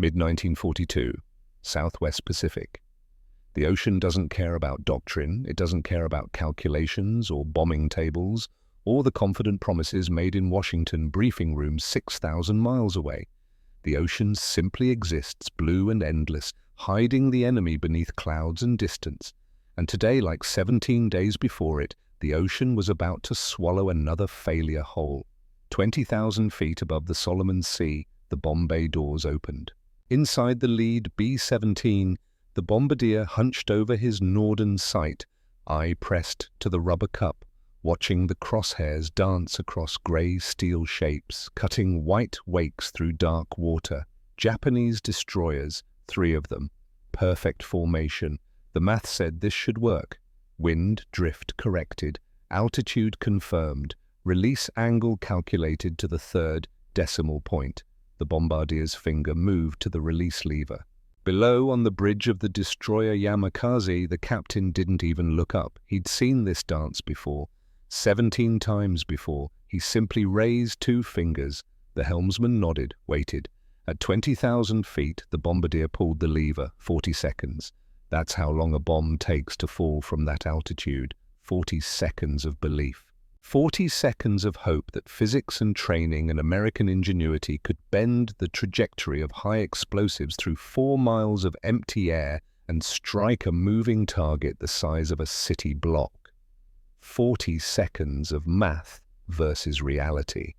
Mid-1942, Southwest Pacific. The ocean doesn't care about doctrine, it doesn't care about calculations or bombing tables, or the confident promises made in Washington briefing rooms 6,000 miles away. The ocean simply exists, blue and endless, hiding the enemy beneath clouds and distance. And today, like 17 days before it, the ocean was about to swallow another failure whole. 20,000 feet above the Solomon Sea, the bomb bay doors opened. Inside the lead B-17, the bombardier hunched over his northern sight, eye pressed to the rubber cup, watching the crosshairs dance across grey steel shapes, cutting white wakes through dark water. Japanese destroyers, 3 of them. Perfect formation. The math said this should work. Wind drift corrected, altitude confirmed, release angle calculated to the 3rd decimal point. The bombardier's finger moved to the release lever. Below, on the bridge of the destroyer Yamakasi, the captain didn't even look up. He'd seen this dance before. 17 times before. He simply raised 2 fingers. The helmsman nodded, waited. At 20,000 feet, the bombardier pulled the lever. 40 seconds. That's how long a bomb takes to fall from that altitude. 40 seconds of belief. 40 seconds of hope that physics and training and American ingenuity could bend the trajectory of high explosives through 4 miles of empty air and strike a moving target the size of a city block. 40 seconds of math versus reality.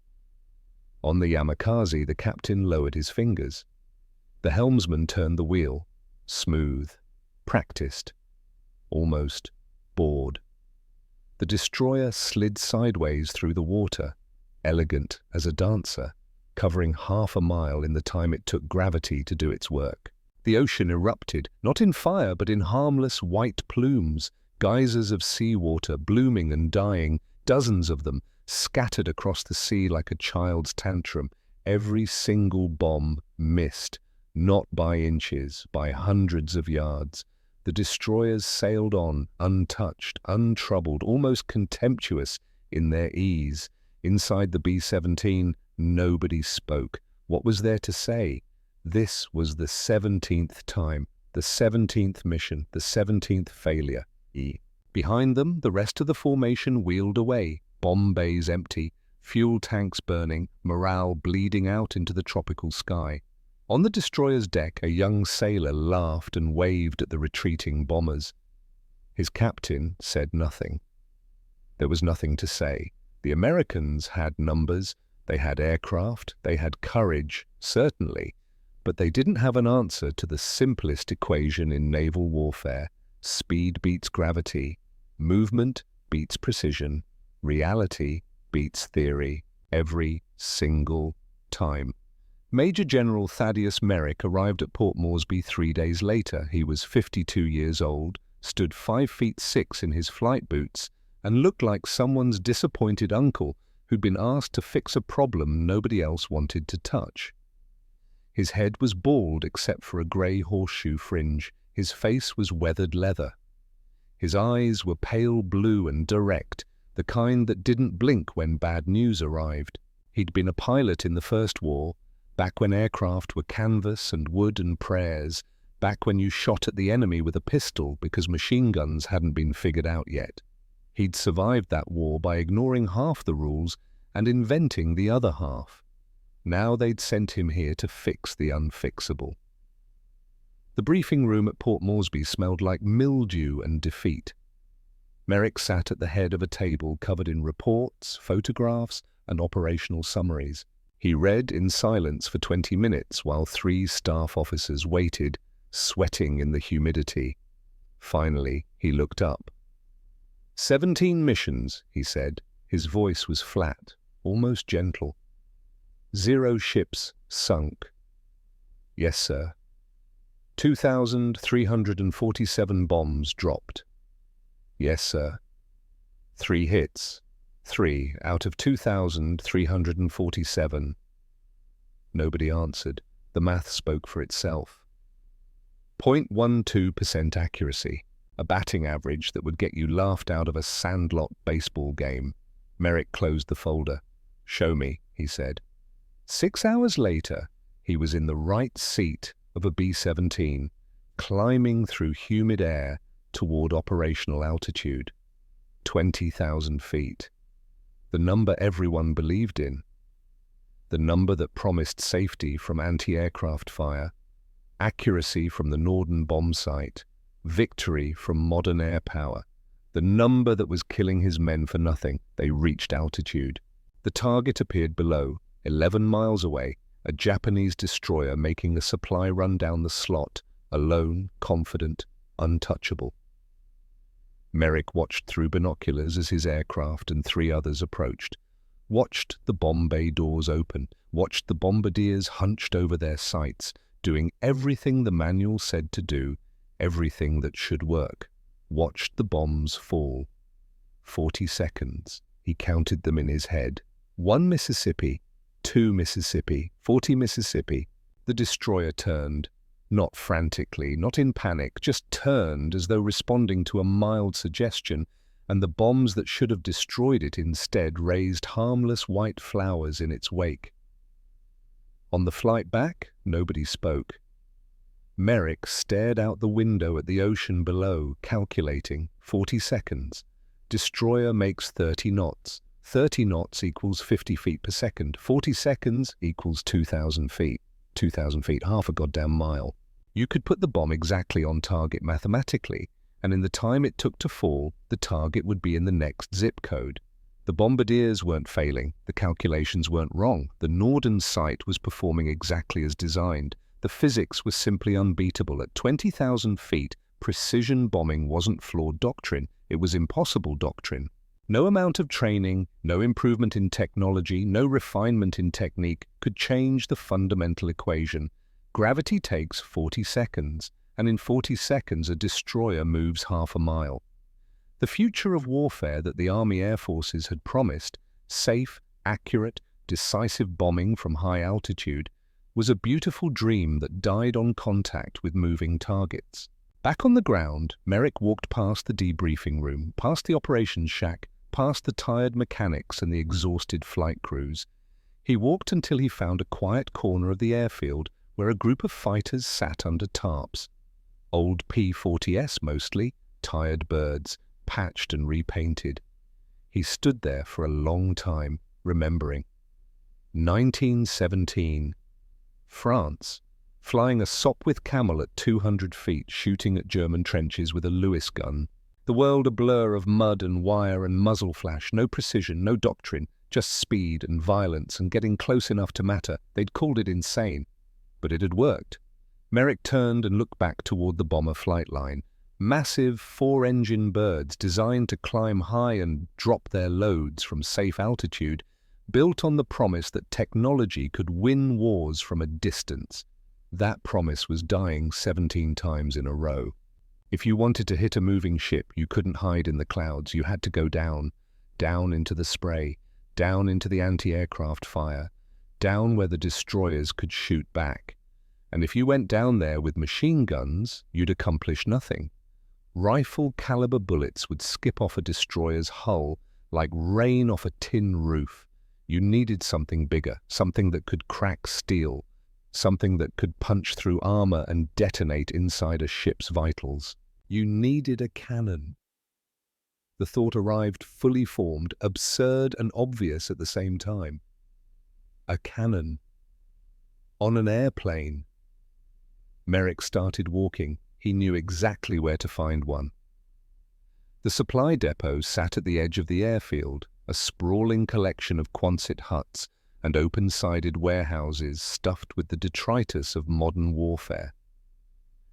On the Yamakasi, the captain lowered his fingers. The helmsman turned the wheel. Smooth. Practiced. Almost bored. The destroyer slid sideways through the water, elegant as a dancer, covering half a mile in the time it took gravity to do its work. The ocean erupted, not in fire but in harmless white plumes, geysers of seawater blooming and dying, dozens of them, scattered across the sea like a child's tantrum. Every single bomb missed, not by inches, by hundreds of yards. The destroyers sailed on, untouched, untroubled, almost contemptuous in their ease. Inside the B-17, nobody spoke. What was there to say? This was the 17th time, the 17th mission, the 17th failure. Behind them, the rest of the formation wheeled away, bomb bays empty, fuel tanks burning, morale bleeding out into the tropical sky. On the destroyer's deck, a young sailor laughed and waved at the retreating bombers. His captain said nothing. There was nothing to say. The Americans had numbers, they had aircraft, they had courage, certainly, but they didn't have an answer to the simplest equation in naval warfare. Speed beats gravity, movement beats precision, reality beats theory, every single time. Major General Thaddeus Merrick arrived at Port Moresby 3 days later. He was 52 years old, stood 5'6" in his flight boots, and looked like someone's disappointed uncle who'd been asked to fix a problem nobody else wanted to touch. His head was bald except for a grey horseshoe fringe. His face was weathered leather. His eyes were pale blue and direct, the kind that didn't blink when bad news arrived. He'd been a pilot in the First War, back when aircraft were canvas and wood and prayers, back when you shot at the enemy with a pistol because machine guns hadn't been figured out yet. He'd survived that war by ignoring half the rules and inventing the other half. Now they'd sent him here to fix the unfixable. The briefing room at Port Moresby smelled like mildew and defeat. Merrick sat at the head of a table covered in reports, photographs, and operational summaries. He read in silence for 20 minutes while 3 staff officers waited, sweating in the humidity. Finally, he looked up. 17 missions, he said. His voice was flat, almost gentle. 0 ships sunk. Yes, sir. 2,347 bombs dropped. Yes, sir. 3 hits. 3 out of 2,347. Nobody answered. The math spoke for itself. 0.12% accuracy, a batting average that would get you laughed out of a sandlot baseball game. Merrick closed the folder. "Show me," he said. 6 hours later, He was in the right seat of a B-17, climbing through humid air toward operational altitude, 20,000 feet. The number everyone believed in. The number that promised safety from anti-aircraft fire, accuracy from the Norden bomb site, victory from modern air power. The number that was killing his men for nothing. They reached altitude. The target appeared below, 11 miles away, a Japanese destroyer making a supply run down the slot, alone, confident, untouchable. Merrick watched through binoculars as his aircraft and 3 others approached, watched the bomb bay doors open, watched the bombardiers hunched over their sights, doing everything the manual said to do, everything that should work. Watched the bombs fall. 40 seconds. He counted them in his head. 1 Mississippi, 2 Mississippi, 40 Mississippi. The destroyer turned. Not frantically, not in panic, just turned as though responding to a mild suggestion, and the bombs that should have destroyed it instead raised harmless white flowers in its wake. On the flight back, nobody spoke. Merrick stared out the window at the ocean below, calculating. 40 seconds. Destroyer makes 30 knots. 30 knots equals 50 feet per second. 40 seconds equals 2,000 feet. 2,000 feet, half a goddamn mile. You could put the bomb exactly on target mathematically, and in the time it took to fall, the target would be in the next zip code. The bombardiers weren't failing. The calculations weren't wrong. The Norden site was performing exactly as designed. The physics was simply unbeatable. At 20,000 feet, precision bombing wasn't flawed doctrine. It was impossible doctrine. No amount of training, no improvement in technology, no refinement in technique could change the fundamental equation. Gravity takes 40 seconds, and in 40 seconds a destroyer moves half a mile. The future of warfare that the Army Air Forces had promised, safe, accurate, decisive bombing from high altitude, was a beautiful dream that died on contact with moving targets. Back on the ground, Merrick walked past the debriefing room, past the operations shack, past the tired mechanics and the exhausted flight crews. He walked until he found a quiet corner of the airfield where a group of fighters sat under tarps. Old P-40S mostly, tired birds, patched and repainted. He stood there for a long time, remembering. 1917. France. Flying a Sopwith Camel at 200 feet, shooting at German trenches with a Lewis gun. The world a blur of mud and wire and muzzle flash, no precision, no doctrine, just speed and violence and getting close enough to matter. They'd called it insane, but it had worked. Merrick turned and looked back toward the bomber flight line. Massive 4-engine birds designed to climb high and drop their loads from safe altitude, built on the promise that technology could win wars from a distance. That promise was dying 17 times in a row. If you wanted to hit a moving ship, you couldn't hide in the clouds. You had to go down, down into the spray, down into the anti-aircraft fire, down where the destroyers could shoot back. And if you went down there with machine guns, you'd accomplish nothing. Rifle-caliber bullets would skip off a destroyer's hull like rain off a tin roof. You needed something bigger, something that could crack steel, something that could punch through armor and detonate inside a ship's vitals. You needed a cannon. The thought arrived fully formed, absurd and obvious at the same time. A cannon. On an airplane. Merrick started walking. He knew exactly where to find one. The supply depot sat at the edge of the airfield, a sprawling collection of Quonset huts and open-sided warehouses stuffed with the detritus of modern warfare.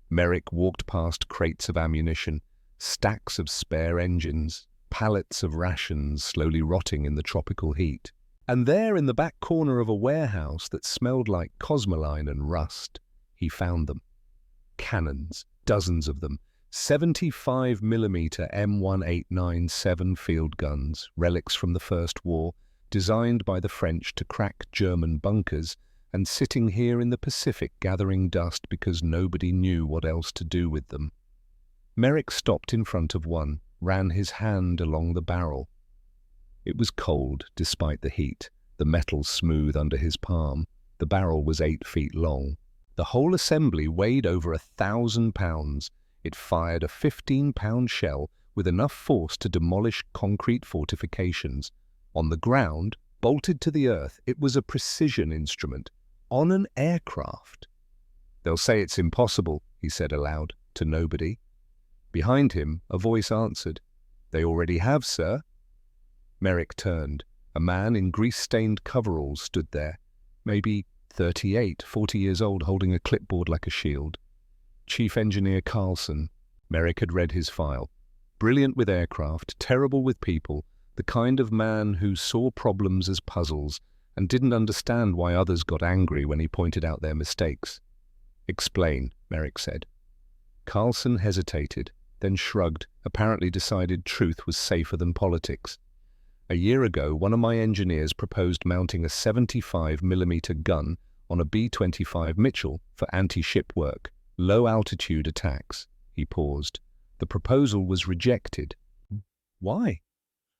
Merrick walked past crates of ammunition, stacks of spare engines, pallets of rations slowly rotting in the tropical heat. And there in the back corner of a warehouse that smelled like cosmoline and rust, he found them. Cannons, dozens of them, 75mm M1897 field guns, relics from the First War, designed by the French to crack German bunkers, and sitting here in the Pacific gathering dust because nobody knew what else to do with them. Merrick stopped in front of one, ran his hand along the barrel. It was cold despite the heat, the metal smooth under his palm, The barrel was 8 feet long. The whole assembly weighed over 1,000 pounds. It fired a 15-pound shell with enough force to demolish concrete fortifications. On the ground, bolted to the earth, it was a precision instrument. On an aircraft. "They'll say it's impossible," he said aloud, to nobody. Behind him, a voice answered, "They already have, sir." Merrick turned. A man in grease-stained coveralls stood there, maybe 38, 40 years old, holding a clipboard like a shield. Chief Engineer Carlson. Merrick had read his file. Brilliant with aircraft, terrible with people, the kind of man who saw problems as puzzles and didn't understand why others got angry when he pointed out their mistakes. "Explain," Merrick said. Carlson hesitated, then shrugged, apparently decided truth was safer than politics. "A year ago, one of my engineers proposed mounting a 75mm gun on a B-25 Mitchell for anti-ship work, low-altitude attacks." He paused. "The proposal was rejected." "Why?"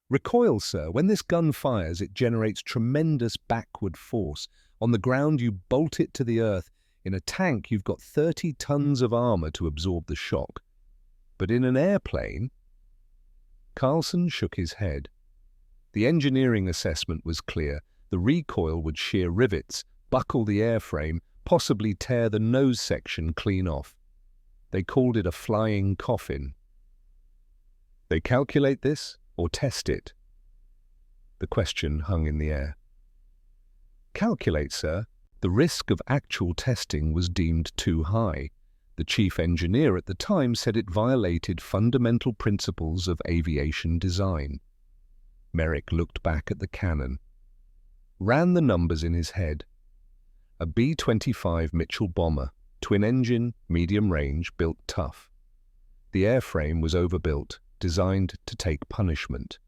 "Recoil, sir. When this gun fires, it generates tremendous backward force. On the ground, you bolt it to the earth. In a tank, you've got 30 tons of armor to absorb the shock. But in an airplane..." Carlson shook his head. The engineering assessment was clear. The recoil would shear rivets, buckle the airframe, possibly tear the nose section clean off. They called it a flying coffin. "They calculate this or test it?" The question hung in the air. "Calculate, sir. The risk of actual testing was deemed too high. The chief engineer at the time said it violated fundamental principles of aviation design." Merrick looked back at the cannon, ran the numbers in his head. A B-25 Mitchell bomber, twin-engine, medium-range, built tough. The airframe was overbuilt, designed to take punishment.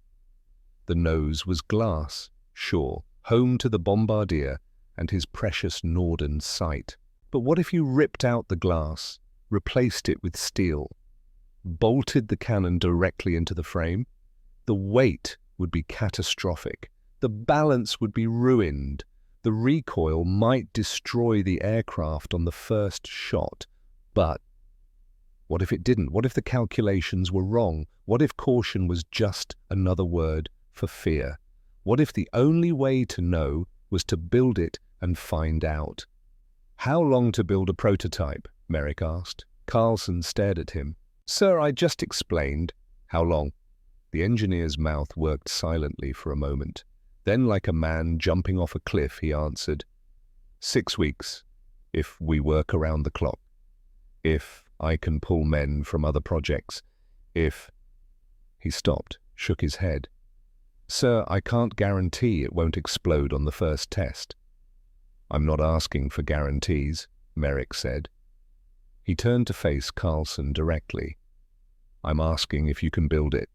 The nose was glass, sure, home to the bombardier and his precious Norden sight. But what if you ripped out the glass, replaced it with steel, bolted the cannon directly into the frame? The weight would be catastrophic. The balance would be ruined. The recoil might destroy the aircraft on the first shot. But what if it didn't? What if the calculations were wrong? What if caution was just another word for fear? What if the only way to know was to build it and find out? "How long to build a prototype?" Merrick asked. Carlson stared at him. "Sir, I just explained." "How long?" The engineer's mouth worked silently for a moment. Then, like a man jumping off a cliff, he answered, 6 weeks, if we work around the clock. If I can pull men from other projects. If..." He stopped, shook his head. "Sir, I can't guarantee it won't explode on the first test." "I'm not asking for guarantees," Merrick said. He turned to face Carlson directly. "I'm asking if you can build it."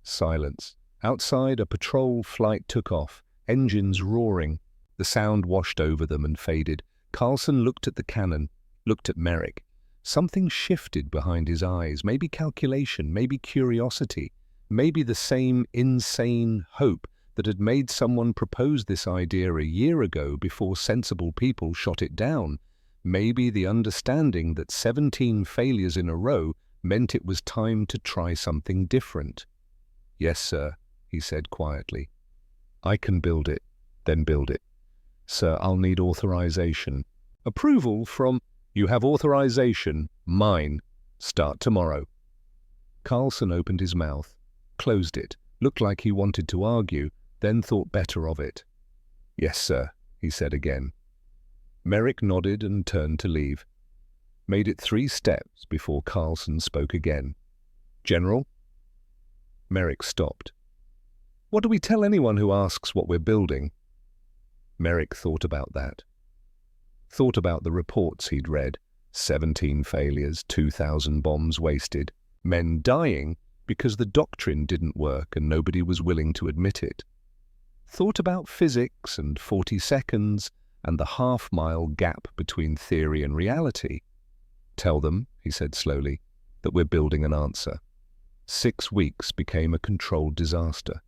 Silence. Outside, a patrol flight took off, engines roaring. The sound washed over them and faded. Carlson looked at the cannon, looked at Merrick. Something shifted behind his eyes, maybe calculation, maybe curiosity, maybe the same insane hope that had made someone propose this idea a year ago before sensible people shot it down. Maybe the understanding that 17 failures in a row meant it was time to try something different. "Yes, sir," he said quietly. "I can build it, then build it. Sir, I'll need authorization." "Approval from..." "You have authorization, mine. Start tomorrow." Carlson opened his mouth, closed it, looked like he wanted to argue, then thought better of it. "Yes, sir," he said again. Merrick nodded and turned to leave. Made it 3 steps before Carlson spoke again. "General?" Merrick stopped. "What do we tell anyone who asks what we're building?" Merrick thought about that. Thought about the reports he'd read. 17 failures, 2,000 bombs wasted, men dying because the doctrine didn't work and nobody was willing to admit it. Thought about physics and 40 seconds and the half-mile gap between theory and reality. "Tell them," he said slowly, "that we're building an answer." 6 weeks became a controlled disaster.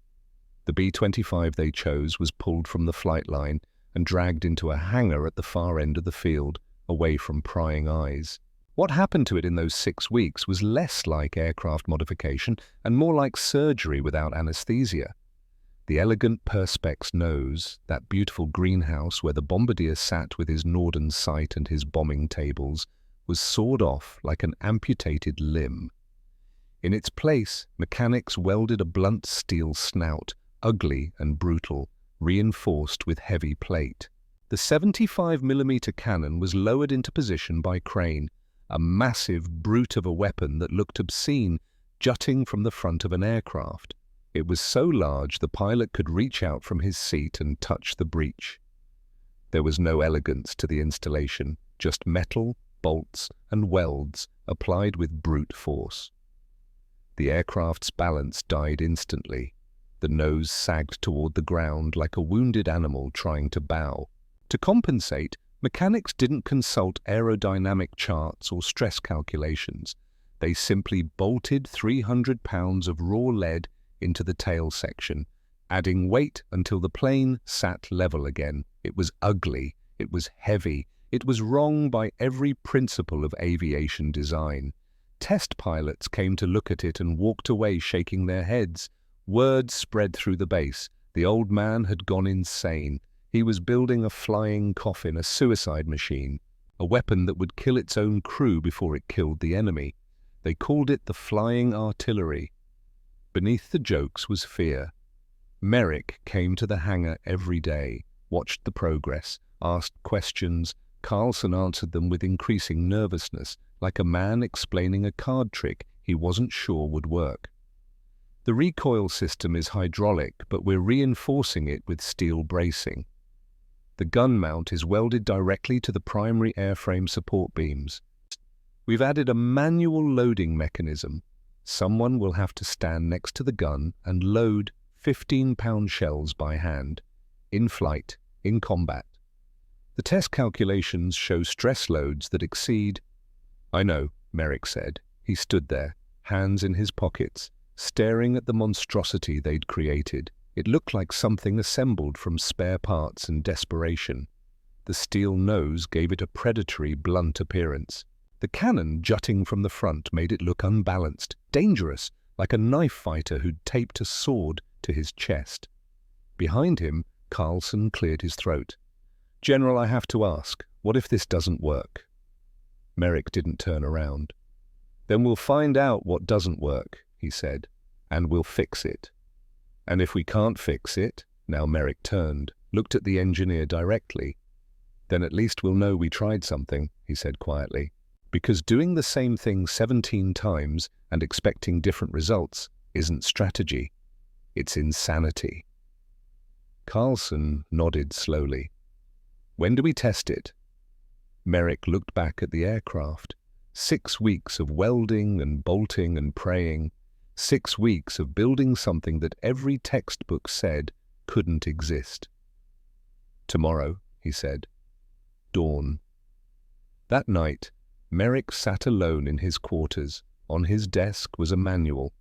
The B-25 they chose was pulled from the flight line, and dragged into a hangar at the far end of the field, away from prying eyes. What happened to it in those 6 weeks was less like aircraft modification and more like surgery without anesthesia. The elegant perspex nose, that beautiful greenhouse where the bombardier sat with his Norden sight and his bombing tables, was sawed off like an amputated limb. In its place, mechanics welded a blunt steel snout, ugly and brutal, reinforced with heavy plate. The 75mm cannon was lowered into position by crane, a massive brute of a weapon that looked obscene, jutting from the front of an aircraft. It was so large the pilot could reach out from his seat and touch the breech. There was no elegance to the installation, just metal, bolts, and welds applied with brute force. The aircraft's balance died instantly. The nose sagged toward the ground like a wounded animal trying to bow. To compensate, mechanics didn't consult aerodynamic charts or stress calculations. They simply bolted 300 pounds of raw lead into the tail section, adding weight until the plane sat level again. It was ugly, it was heavy, it was wrong by every principle of aviation design. Test pilots came to look at it and walked away shaking their heads. Word spread through the base. The old man had gone insane. He was building a flying coffin, a suicide machine, a weapon that would kill its own crew before it killed the enemy. They called it the flying artillery. Beneath the jokes was fear. Merrick came to the hangar every day, watched the progress, asked questions. Carlson answered them with increasing nervousness, like a man explaining a card trick he wasn't sure would work. The recoil system is hydraulic, but we're reinforcing it with steel bracing. The gun mount is welded directly to the primary airframe support beams. We've added a manual loading mechanism. Someone will have to stand next to the gun and load 15-pound shells by hand, in flight, in combat. The test calculations show stress loads that exceed... I know, Merrick said. He stood there, hands in his pockets, staring at the monstrosity they'd created. It looked like something assembled from spare parts and desperation. The steel nose gave it a predatory, blunt appearance. The cannon jutting from the front made it look unbalanced, dangerous, like a knife fighter who'd taped a sword to his chest. Behind him, Carlson cleared his throat. "General, I have to ask, what if this doesn't work?" Merrick didn't turn around. "Then we'll find out what doesn't work," he said, "and we'll fix it. And if we can't fix it," now Merrick turned, looked at the engineer directly, "then at least we'll know we tried something," he said quietly. "Because doing the same thing 17 times and expecting different results isn't strategy. It's insanity." Carlson nodded slowly. "When do we test it?" Merrick looked back at the aircraft. 6 weeks of welding and bolting and praying. 6 weeks of building something that every textbook said couldn't exist. "Tomorrow," he said. "Dawn." That night, Merrick sat alone in his quarters. On his desk was a manual.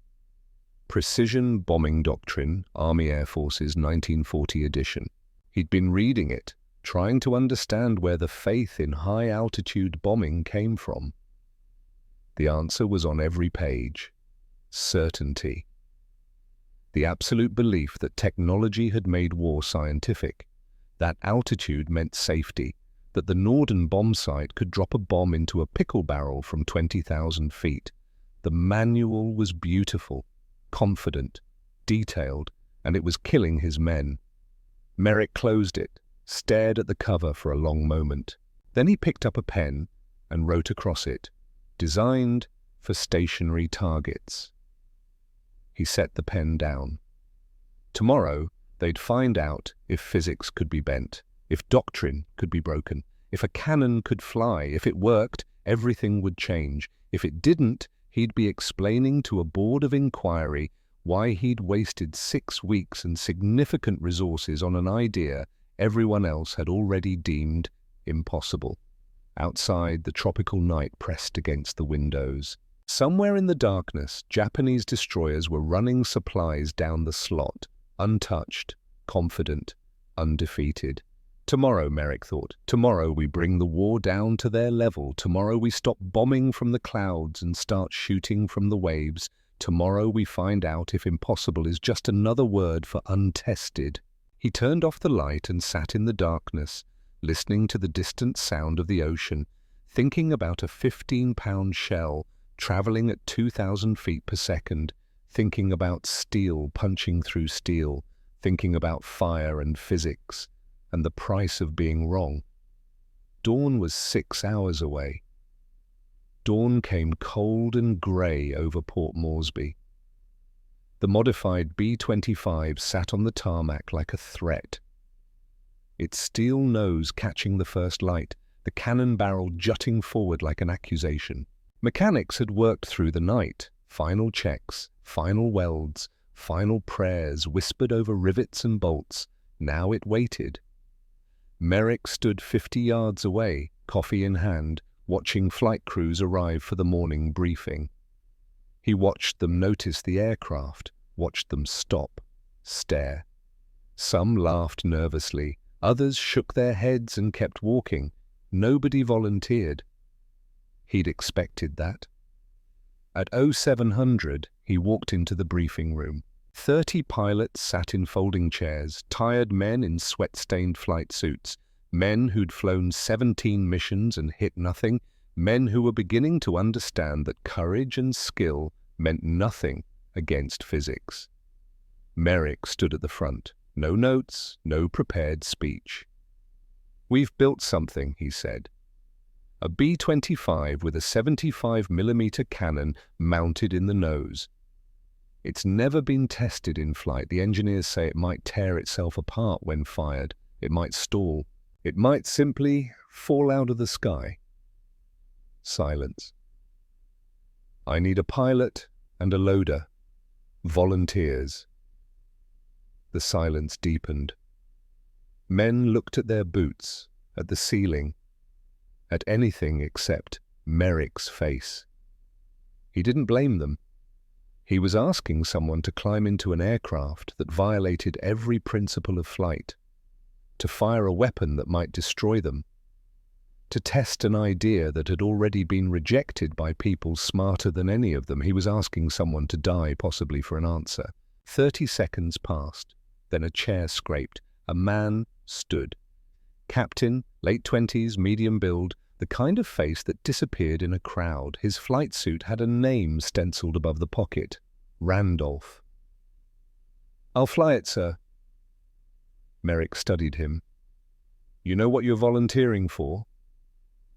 Precision Bombing Doctrine, Army Air Forces 1940 edition. He'd been reading it, trying to understand where the faith in high-altitude bombing came from. The answer was on every page. Certainty. The absolute belief that technology had made war scientific, that altitude meant safety, that the Norden bomb site could drop a bomb into a pickle barrel from 20,000 feet. The manual was beautiful, confident, detailed, and it was killing his men. Merrick closed it, stared at the cover for a long moment. Then he picked up a pen and wrote across it, "Designed for stationary targets." He set the pen down. Tomorrow, they'd find out if physics could be bent, if doctrine could be broken, if a cannon could fly. If it worked, everything would change. If it didn't, he'd be explaining to a board of inquiry why he'd wasted 6 weeks and significant resources on an idea everyone else had already deemed impossible. Outside, the tropical night pressed against the windows. Somewhere in the darkness, Japanese destroyers were running supplies down the slot, untouched, confident, undefeated. Tomorrow, Merrick thought, tomorrow we bring the war down to their level. Tomorrow we stop bombing from the clouds and start shooting from the waves. Tomorrow we find out if impossible is just another word for untested. He turned off the light and sat in the darkness, listening to the distant sound of the ocean, thinking about a 15-pound shell traveling at 2,000 feet per second, thinking about steel punching through steel, thinking about fire and physics, and the price of being wrong. Dawn was 6 hours away. Dawn came cold and grey over Port Moresby. The modified B-25 sat on the tarmac like a threat. Its steel nose catching the first light, the cannon barrel jutting forward like an accusation. Mechanics had worked through the night. Final checks, final welds, final prayers whispered over rivets and bolts. Now it waited. Merrick stood 50 yards away, coffee in hand, watching flight crews arrive for the morning briefing. He watched them notice the aircraft, watched them stop, stare. Some laughed nervously, others shook their heads and kept walking. Nobody volunteered. He'd expected that. At 0700, he walked into the briefing room. 30 pilots sat in folding chairs, tired men in sweat-stained flight suits, men who'd flown 17 missions and hit nothing, men who were beginning to understand that courage and skill meant nothing against physics. Merrick stood at the front. No notes, no prepared speech. "We've built something," he said. A B-25 with a 75mm cannon mounted in the nose. It's never been tested in flight. The engineers say it might tear itself apart when fired. It might stall. It might simply fall out of the sky. Silence. "I need a pilot and a loader. Volunteers." The silence deepened. Men looked at their boots, at the ceiling, at anything except Merrick's face. He didn't blame them. He was asking someone to climb into an aircraft that violated every principle of flight, to fire a weapon that might destroy them, to test an idea that had already been rejected by people smarter than any of them. He was asking someone to die, possibly for an answer. 30 seconds passed. Then a chair scraped. A man stood. Captain, late 20s, medium build, the kind of face that disappeared in a crowd. His flight suit had a name stenciled above the pocket. Randolph. "I'll fly it, sir." Merrick studied him. "You know what you're volunteering for?"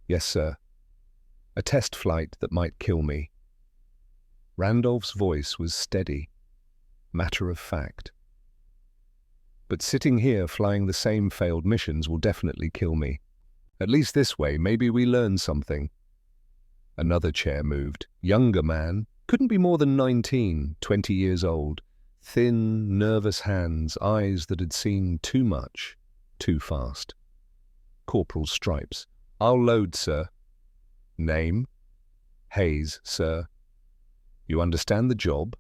"Yes, sir." "A test flight that might kill me." Randolph's voice was steady, matter of fact. "But sitting here flying the same failed missions will definitely kill me. At least this way, maybe we learn something." Another chair moved. Younger man, couldn't be more than 19, 20 years old. Thin, nervous hands, eyes that had seen too much, too fast. Corporal's stripes. "I'll load, sir." "Name?" "Hayes, sir." "You understand the job?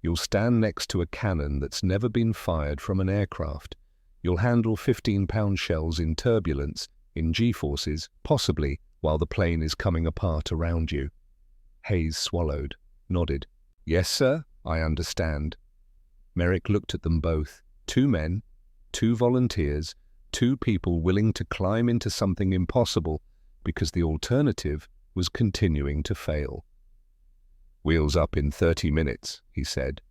You'll stand next to a cannon that's never been fired from an aircraft. You'll handle 15-pound shells in turbulence, in G-forces, possibly while the plane is coming apart around you." Hayes swallowed, nodded. "Yes, sir, I understand." Merrick looked at them both. 2 men, 2 volunteers, 2 people willing to climb into something impossible because the alternative was continuing to fail. "Wheels up in 30 minutes, he said.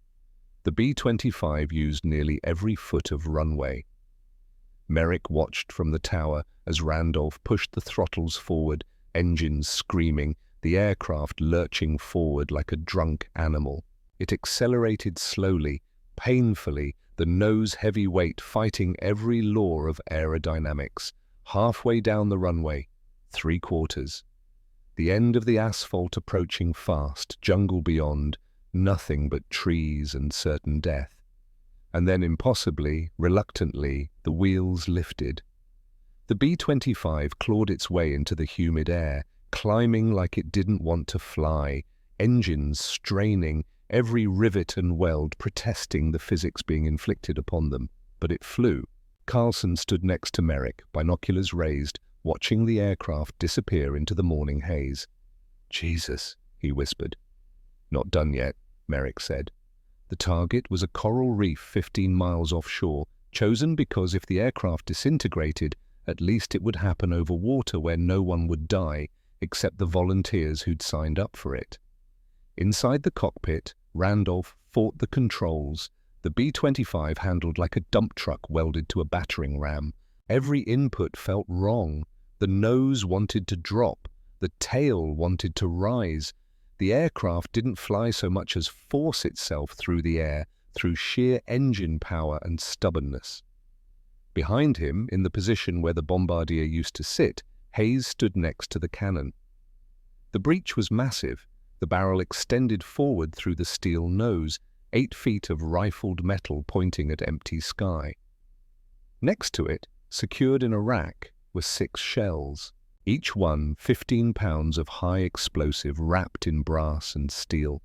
The B-25 used nearly every foot of runway. Merrick watched from the tower as Randolph pushed the throttles forward, engines screaming, the aircraft lurching forward like a drunk animal. It accelerated slowly, painfully, the nose-heavy weight fighting every law of aerodynamics. Halfway down the runway, 3/4. The end of the asphalt approaching fast, jungle beyond, nothing but trees and certain death. And then impossibly, reluctantly, the wheels lifted. The B-25 clawed its way into the humid air, climbing like it didn't want to fly, engines straining, every rivet and weld protesting the physics being inflicted upon them. But it flew. Carlson stood next to Merrick, binoculars raised, watching the aircraft disappear into the morning haze. "Jesus," he whispered. "Not done yet," Merrick said. The target was a coral reef 15 miles offshore, chosen because if the aircraft disintegrated, at least it would happen over water where no one would die, except the volunteers who'd signed up for it. Inside the cockpit, Randolph fought the controls. The B-25 handled like a dump truck welded to a battering ram. Every input felt wrong. The nose wanted to drop. The tail wanted to rise. The aircraft didn't fly so much as force itself through the air, through sheer engine power and stubbornness. Behind him, in the position where the bombardier used to sit, Hayes stood next to the cannon. The breech was massive. The barrel extended forward through the steel nose, 8 feet of rifled metal pointing at empty sky. Next to it, secured in a rack, were 6 shells, each one 15 pounds of high explosive wrapped in brass and steel.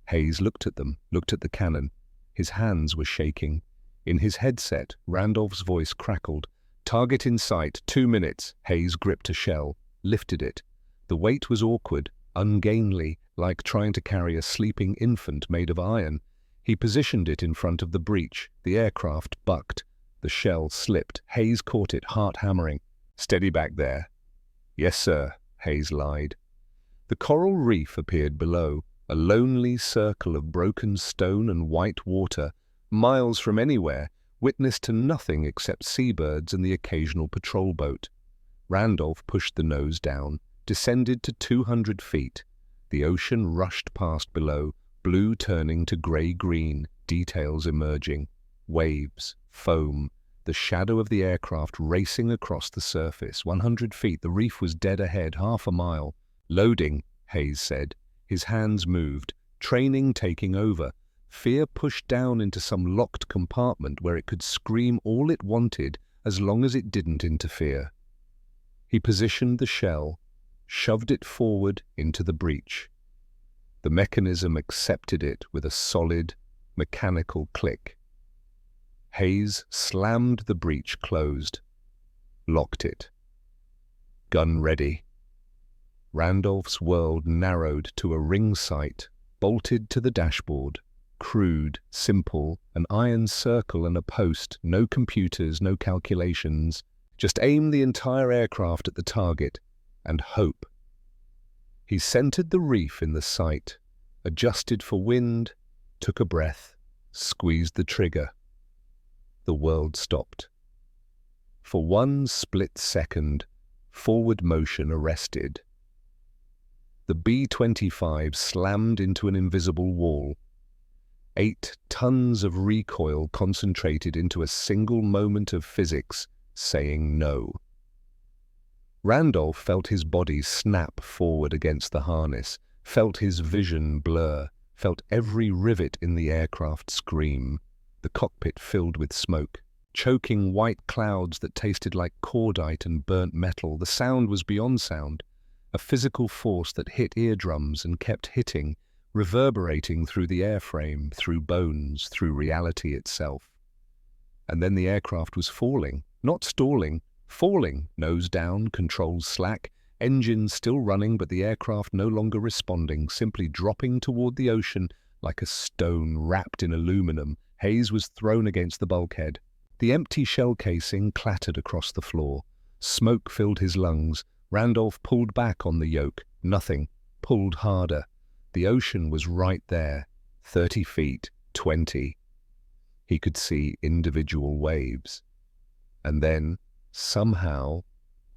Hayes looked at them, looked at the cannon. His hands were shaking. In his headset, Randolph's voice crackled. "Target in sight, 2 minutes." Hayes gripped a shell, lifted it. The weight was awkward, ungainly, like trying to carry a sleeping infant made of iron. He positioned it in front of the breech. The aircraft bucked. The shell slipped. Hayes caught it, heart hammering. "Steady back there." "Yes, sir," Hayes lied. The coral reef appeared below, a lonely circle of broken stone and white water, miles from anywhere, witness to nothing except seabirds and the occasional patrol boat. Randolph pushed the nose down, descended to 200 feet. The ocean rushed past below, blue turning to grey-green, details emerging. Waves, foam, the shadow of the aircraft racing across the surface. 100 feet, the reef was dead ahead, half a mile. "Loading," Hayes said. His hands moved, training taking over. Fear pushed down into some locked compartment where it could scream all it wanted as long as it didn't interfere. He positioned the shell, shoved it forward into the breech. The mechanism accepted it with a solid, mechanical click. Hayes slammed the breech closed, locked it. Gun ready. Randolph's world narrowed to a ring sight, bolted to the dashboard. Crude, simple, an iron circle and a post, no computers, no calculations. Just aim the entire aircraft at the target and hope. He centered the reef in the sight, adjusted for wind, took a breath, squeezed the trigger. The world stopped. For one split second, forward motion arrested. The B-25 slammed into an invisible wall. 8 tons of recoil concentrated into a single moment of physics, saying no. Randolph felt his body snap forward against the harness, felt his vision blur, felt every rivet in the aircraft scream. The cockpit filled with smoke, choking white clouds that tasted like cordite and burnt metal. The sound was beyond sound, a physical force that hit eardrums and kept hitting, reverberating through the airframe, through bones, through reality itself. And then the aircraft was falling, not stalling, falling, nose down, controls slack, engines still running, but the aircraft no longer responding, simply dropping toward the ocean like a stone wrapped in aluminum. Hayes was thrown against the bulkhead. The empty shell casing clattered across the floor. Smoke filled his lungs. Randolph pulled back on the yoke. Nothing. Pulled harder. The ocean was right there. 30 feet, 20. He could see individual waves. And then, somehow,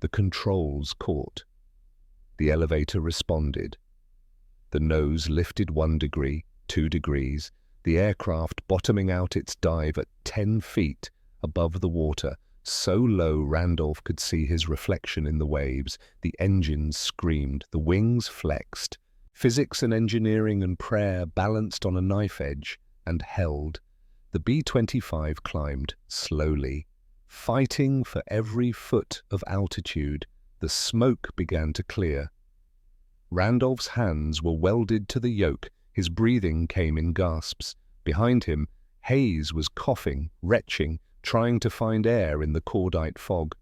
the controls caught. The elevator responded. The nose lifted 1 degree, 2 degrees, the aircraft bottoming out its dive at 10 feet above the water, so low Randolph could see his reflection in the waves. The engines screamed, the wings flexed. Physics and engineering and prayer balanced on a knife edge and held. The B-25 climbed slowly, fighting for every foot of altitude. The smoke began to clear. Randolph's hands were welded to the yoke. His breathing came in gasps. Behind him, Hayes was coughing, retching, trying to find air in the cordite fog.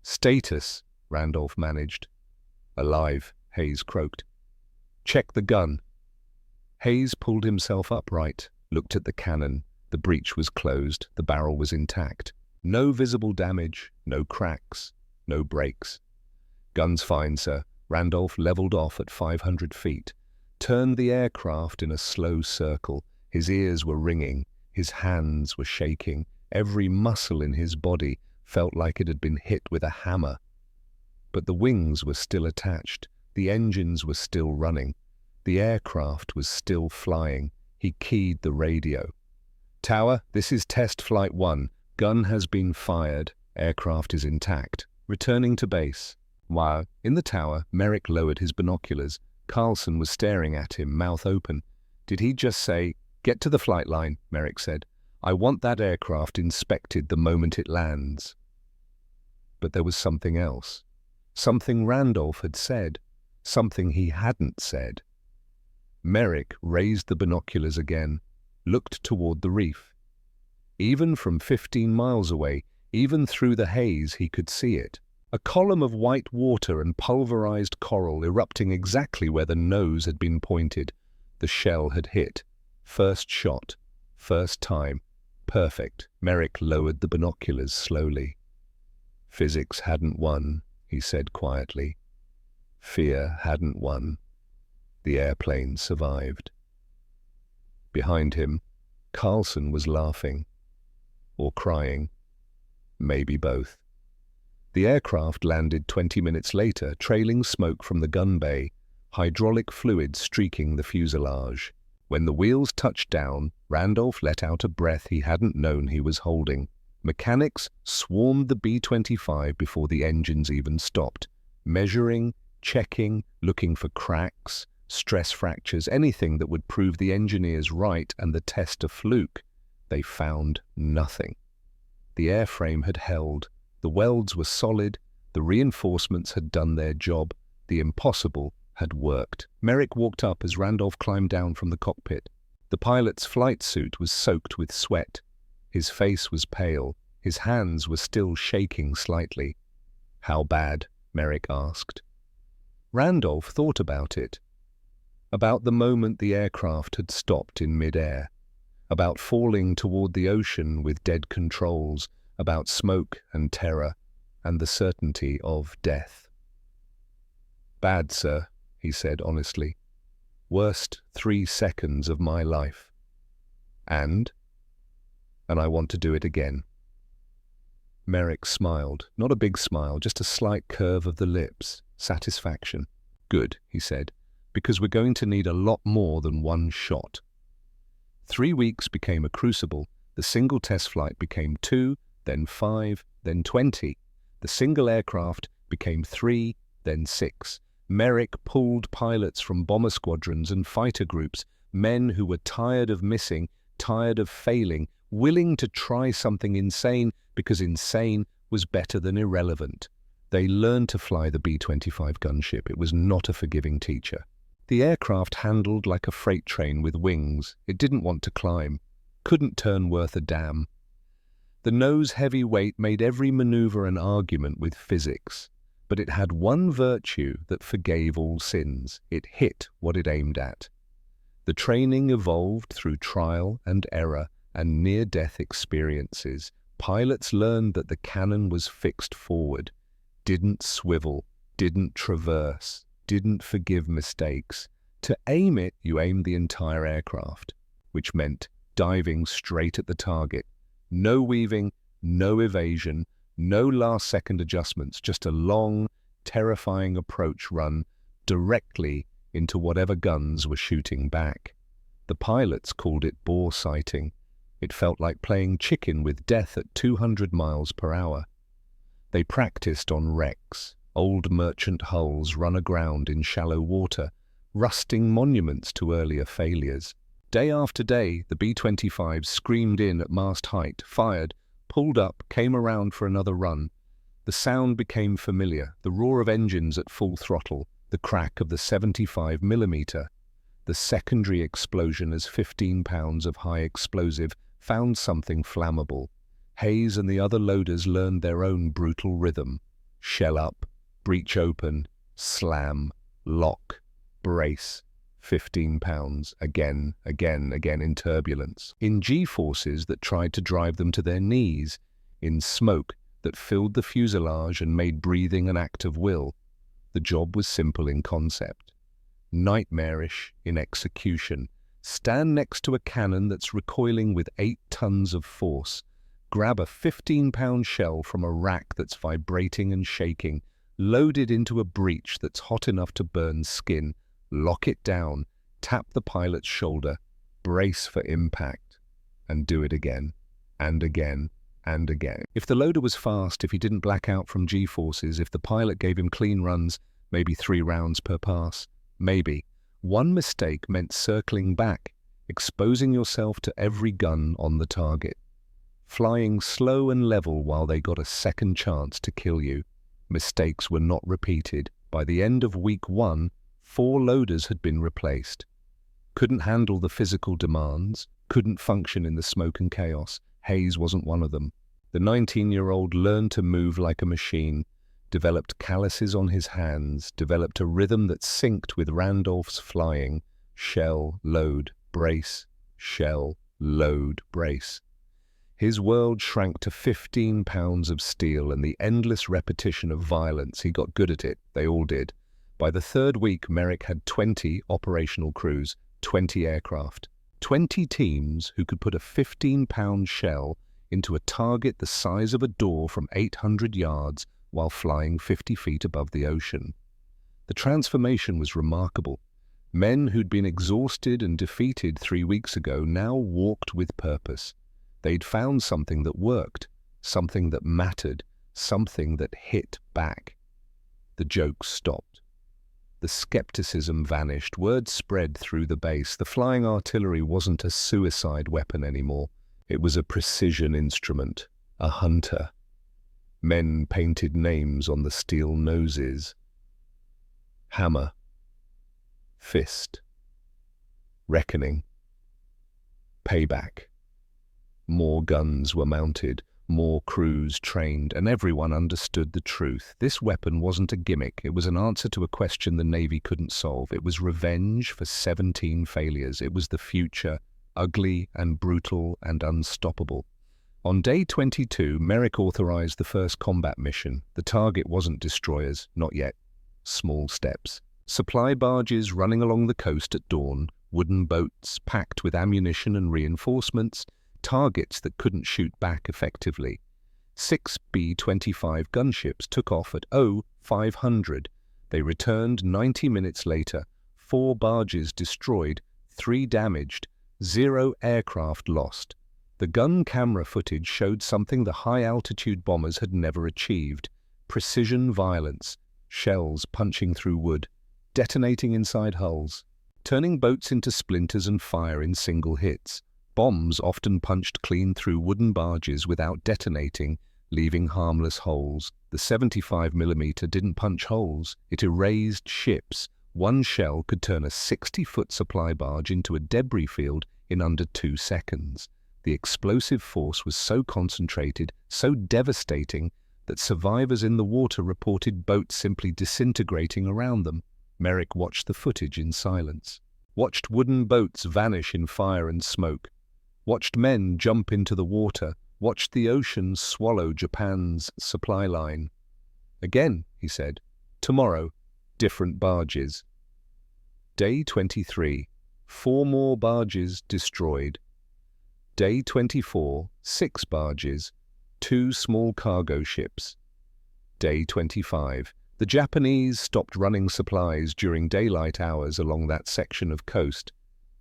"Status," Randolph managed. "Alive," Hayes croaked. "Check the gun." Hayes pulled himself upright, looked at the cannon. The breech was closed, the barrel was intact. No visible damage, no cracks, no breaks. "Gun's fine, sir." Randolph leveled off at 500 feet, turned the aircraft in a slow circle. His ears were ringing, his hands were shaking. Every muscle in his body felt like it had been hit with a hammer. But the wings were still attached, the engines were still running, the aircraft was still flying. He keyed the radio. "Tower, this is test flight 1. Gun has been fired. Aircraft is intact. Returning to base." Wow. In the tower, Merrick lowered his binoculars. Carlson was staring at him, mouth open. "Did he just say, 'Get to the flight line,'" Merrick said. "I want that aircraft inspected the moment it lands." But there was something else. Something Randolph had said. Something he hadn't said. Merrick raised the binoculars again, looked toward the reef. Even from 15 miles away, even through the haze, he could see it. A column of white water and pulverized coral erupting exactly where the nose had been pointed. The shell had hit. First shot. First time. Perfect. Merrick lowered the binoculars slowly. "Physics hadn't won," he said quietly. "Fear hadn't won. The airplane survived." Behind him, Carlson was laughing. Or crying. Maybe both. The aircraft landed 20 minutes later, trailing smoke from the gun bay, hydraulic fluid streaking the fuselage. When the wheels touched down, Randolph let out a breath he hadn't known he was holding. Mechanics swarmed the B-25 before the engines even stopped, measuring, checking, looking for cracks, stress fractures, anything that would prove the engineers right and the test a fluke. They found nothing. The airframe had held. The welds were solid, the reinforcements had done their job, the impossible had worked. Merrick walked up as Randolph climbed down from the cockpit. The pilot's flight suit was soaked with sweat. His face was pale, his hands were still shaking slightly. "How bad?" Merrick asked. Randolph thought about it. About the moment the aircraft had stopped in mid-air. About falling toward the ocean with dead controls. About smoke and terror, and the certainty of death. "Bad, sir," he said honestly. "Worst 3 seconds of my life. And I want to do it again." Merrick smiled, not a big smile, just a slight curve of the lips, satisfaction. "Good," he said, "because we're going to need a lot more than one shot." 3 weeks became a crucible. The single test flight became 2, then 5, then 20. The single aircraft became 3, then 6. Merrick pulled pilots from bomber squadrons and fighter groups, men who were tired of missing, tired of failing, willing to try something insane because insane was better than irrelevant. They learned to fly the B-25 gunship. It was not a forgiving teacher. The aircraft handled like a freight train with wings. It didn't want to climb, couldn't turn worth a damn. The nose-heavy weight made every maneuver an argument with physics, but it had one virtue that forgave all sins. It hit what it aimed at. The training evolved through trial and error and near-death experiences. Pilots learned that the cannon was fixed forward, didn't swivel, didn't traverse, didn't forgive mistakes. To aim it, you aimed the entire aircraft, which meant diving straight at the target. No weaving, no evasion, no last-second adjustments, just a long, terrifying approach run directly into whatever guns were shooting back. The pilots called it bore sighting. It felt like playing chicken with death at 200 miles per hour. They practiced on wrecks, old merchant hulls run aground in shallow water, rusting monuments to earlier failures. Day after day, the B-25 screamed in at mast height, fired, pulled up, came around for another run. The sound became familiar, the roar of engines at full throttle, the crack of the 75mm, the secondary explosion as 15 pounds of high explosive found something flammable. Hayes and the other loaders learned their own brutal rhythm. Shell up, breech open, slam, lock, brace. 15 pounds, again in turbulence, in G-forces that tried to drive them to their knees, in smoke that filled the fuselage and made breathing an act of will. The job was simple in concept, nightmarish in execution. Stand next to a cannon that's recoiling with 8 tons of force. Grab a 15-pound shell from a rack that's vibrating and shaking, load it into a breech that's hot enough to burn skin, lock it down, tap the pilot's shoulder, brace for impact, and do it again, and again, and again. If the loader was fast, if he didn't black out from G-forces, if the pilot gave him clean runs, maybe 3 rounds per pass, maybe. One mistake meant circling back, exposing yourself to every gun on the target. Flying slow and level while they got a second chance to kill you. Mistakes were not repeated. By the end of week 1, 4 loaders had been replaced. Couldn't handle the physical demands, couldn't function in the smoke and chaos. Hayes wasn't one of them. The 19-year-old learned to move like a machine, developed calluses on his hands, developed a rhythm that synced with Randolph's flying. Shell, load, brace, shell, load, brace. His world shrank to 15 pounds of steel and the endless repetition of violence. He got good at it. They all did. By the 3rd week, Merrick had 20 operational crews, 20 aircraft, 20 teams who could put a 15-pound shell into a target the size of a door from 800 yards while flying 50 feet above the ocean. The transformation was remarkable. Men who'd been exhausted and defeated 3 weeks ago now walked with purpose. They'd found something that worked, something that mattered, something that hit back. The jokes stopped. The skepticism vanished. Word spread through the base. The flying artillery wasn't a suicide weapon anymore. It was a precision instrument, a hunter. Men painted names on the steel noses. Hammer. Fist. Reckoning. Payback. More guns were mounted, more crews trained, and everyone understood the truth. This weapon wasn't a gimmick. It was an answer to a question the Navy couldn't solve. It was revenge for 17 failures. It was the future, ugly and brutal and unstoppable. On day 22, Merrick authorized the first combat mission. The target wasn't destroyers, not yet. Small steps. Supply barges running along the coast at dawn, wooden boats packed with ammunition and reinforcements, targets that couldn't shoot back effectively. 6 B-25 gunships took off at 0500. They returned 90 minutes later, 4 barges destroyed, 3 damaged, 0 aircraft lost. The gun camera footage showed something the high-altitude bombers had never achieved: precision violence, shells punching through wood, detonating inside hulls, turning boats into splinters and fire in single hits. Bombs often punched clean through wooden barges without detonating, leaving harmless holes. The 75mm didn't punch holes, it erased ships. One shell could turn a 60-foot supply barge into a debris field in under 2 seconds. The explosive force was so concentrated, so devastating, that survivors in the water reported boats simply disintegrating around them. Merrick watched the footage in silence, watched wooden boats vanish in fire and smoke, watched men jump into the water, watched the ocean swallow Japan's supply line. Again, he said, tomorrow, different barges. Day 23, 4 more barges destroyed. Day 24, 6 barges, 2 small cargo ships. Day 25, the Japanese stopped running supplies during daylight hours along that section of coast.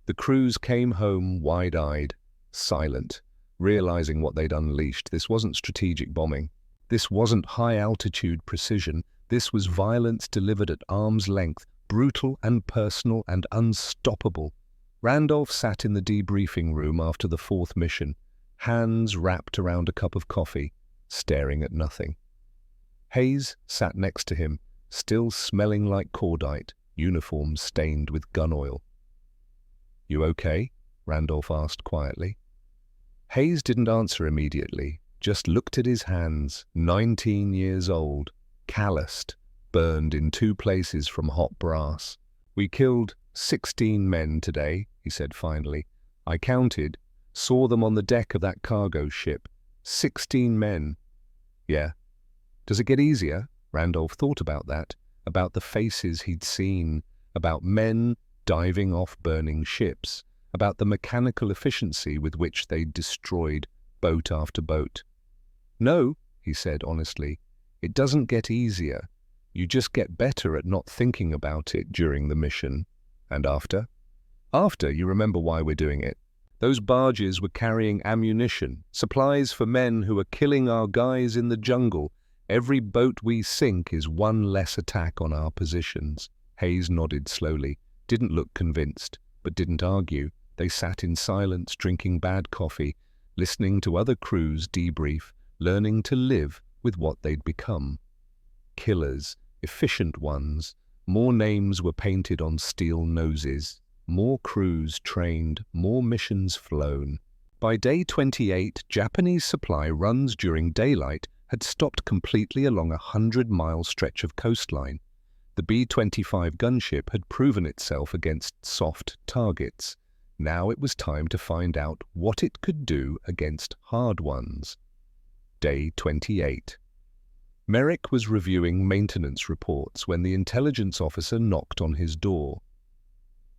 The crews came home wide-eyed, silent, realizing what they'd unleashed. This wasn't strategic bombing. This wasn't high-altitude precision. This was violence delivered at arm's length, brutal and personal and unstoppable. Randolph sat in the debriefing room after the 4th mission, hands wrapped around a cup of coffee, staring at nothing. Hayes sat next to him, still smelling like cordite, uniform stained with gun oil. "You okay?" Randolph asked quietly. Hayes didn't answer immediately. Just looked at his hands, 19 years old, calloused, burned in 2 places from hot brass. "We killed 16 men today," he said finally. "I counted, saw them on the deck of that cargo ship. 16 men." "Yeah. Does it get easier?" Randolph thought about that, about the faces he'd seen, about men diving off burning ships, about the mechanical efficiency with which they'd destroyed boat after boat. "No," he said honestly, "it doesn't get easier. You just get better at not thinking about it during the mission." "And after?" "After, you remember why we're doing it. Those barges were carrying ammunition, supplies for men who are killing our guys in the jungle. Every boat we sink is one less attack on our positions." Hayes nodded slowly, didn't look convinced, but didn't argue. They sat in silence, drinking bad coffee, listening to other crews debrief, learning to live with what they'd become. Killers, efficient ones. More names were painted on steel noses. More crews trained, more missions flown. By day 28, Japanese supply runs during daylight had stopped completely along a 100-mile stretch of coastline. The B-25 gunship had proven itself against soft targets. Now it was time to find out what it could do against hard ones. Day 28. Merrick was reviewing maintenance reports when the intelligence officer knocked on his door.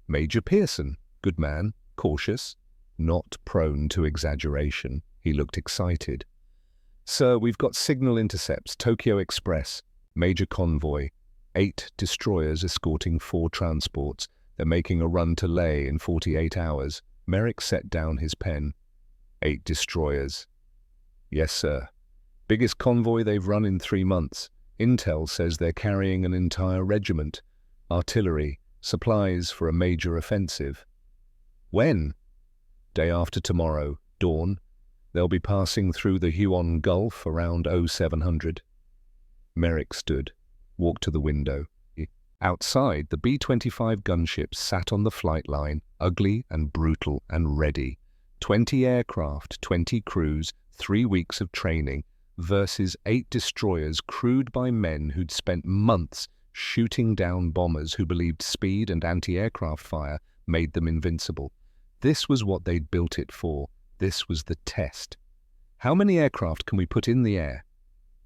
Major Pearson, good man, cautious, not prone to exaggeration. He looked excited. "Sir, we've got signal intercepts, Tokyo Express, major convoy, 8 destroyers escorting 4 transports. They're making a run to Leh in 48 hours. Merrick set down his pen. 8 destroyers. "Yes, sir. Biggest convoy they've run in 3 months. Intel says they're carrying an entire regiment. Artillery, supplies for a major offensive." "When?" "Day after tomorrow, dawn. They'll be passing through the Huon Gulf around 0700. Merrick stood, walked to the window. Outside, the B-25 gunship sat on the flight line, ugly and brutal and ready. 20 aircraft, 20 crews, 3 weeks of training, versus 8 destroyers crewed by men who'd spent months shooting down bombers who believed speed and anti-aircraft fire made them invincible. This was what they'd built it for. This was the test. "How many aircraft can we put in the air?"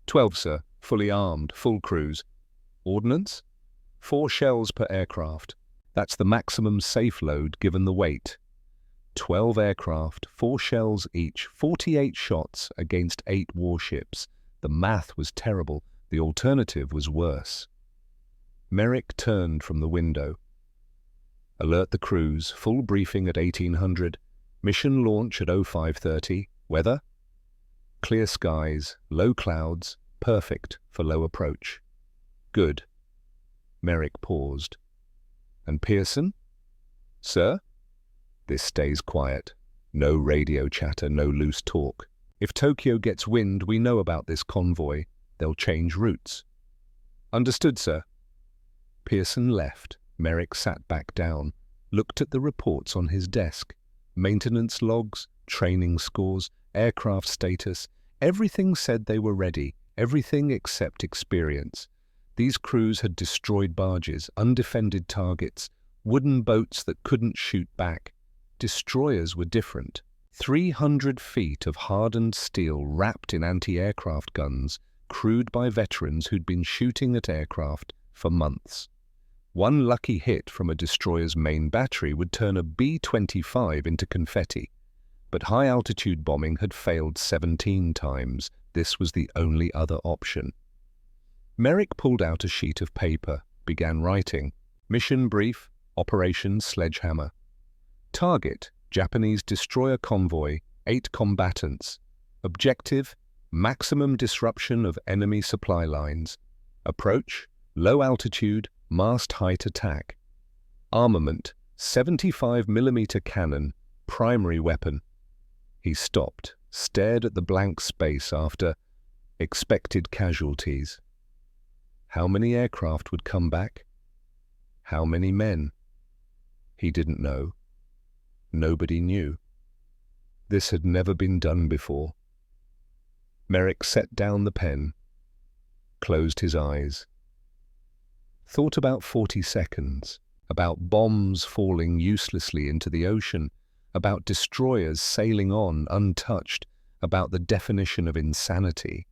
12, sir. Fully armed, full crews." "Ordnance?" 4 shells per aircraft. That's the maximum safe load given the weight. 12 aircraft, 4 shells each, 48 shots against 8 warships. The math was terrible. The alternative was worse. Merrick turned from the window. "Alert the crews. Full briefing at 1800. Mission launch at 0530. Weather?" "Clear skies, low clouds, perfect for low approach." "Good." Merrick paused. "And Pearson?" "Sir?" "This stays quiet. No radio chatter, no loose talk. If Tokyo gets wind we know about this convoy, they'll change routes." "Understood, sir." Pearson left. Merrick sat back down, looked at the reports on his desk. Maintenance logs, training scores, aircraft status. Everything said they were ready, everything except experience. These crews had destroyed barges, undefended targets, wooden boats that couldn't shoot back. Destroyers were different. 300 feet of hardened steel wrapped in anti-aircraft guns, crewed by veterans who'd been shooting at aircraft for months. One lucky hit from a destroyer's main battery would turn a B-25 into confetti. But high-altitude bombing had failed 17 times. This was the only other option. Merrick pulled out a sheet of paper, began writing. Mission brief, Operation Sledgehammer. Target, Japanese destroyer convoy, 8 combatants. Objective, maximum disruption of enemy supply lines. Approach, low altitude, mast height attack. Armament, 75mm cannon, primary weapon. He stopped, stared at the blank space after expected casualties. How many aircraft would come back? How many men? He didn't know. Nobody knew. This had never been done before. Merrick set down the pen, closed his eyes, thought about 40 seconds, about bombs falling uselessly into the ocean, about destroyers sailing on untouched, about the definition of insanity.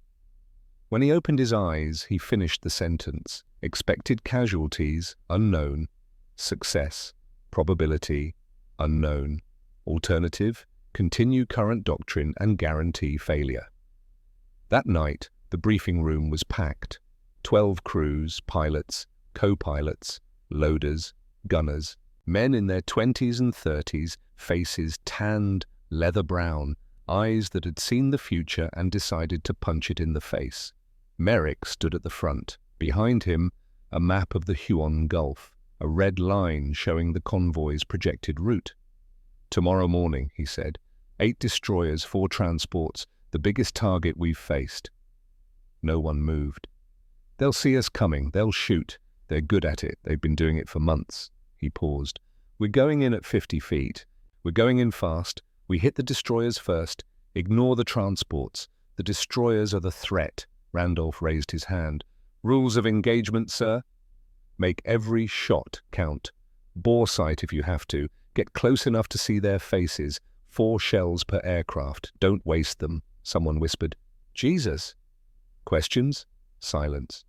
When he opened his eyes, he finished the sentence. Expected casualties, unknown. Success, probability, unknown. Alternative, continue current doctrine and guarantee failure. That night, the briefing room was packed. 12 crews, pilots, co-pilots, loaders, gunners, men in their 20s and 30s, faces tanned, leather brown, eyes that had seen the future and decided to punch it in the face. Merrick stood at the front. Behind him, a map of the Huon Gulf, a red line showing the convoy's projected route. Tomorrow morning, he said, 8 destroyers, 4 transports, the biggest target we've faced. No one moved. They'll see us coming, they'll shoot. They're good at it, they've been doing it for months. He paused. We're going in at 50 feet. We're going in fast. We hit the destroyers first. Ignore the transports. The destroyers are the threat. Randolph raised his hand. Rules of engagement, sir? Make every shot count. Bore sight if you have to. Get close enough to see their faces. 4 shells per aircraft. Don't waste them, someone whispered. Jesus. Questions? Silence.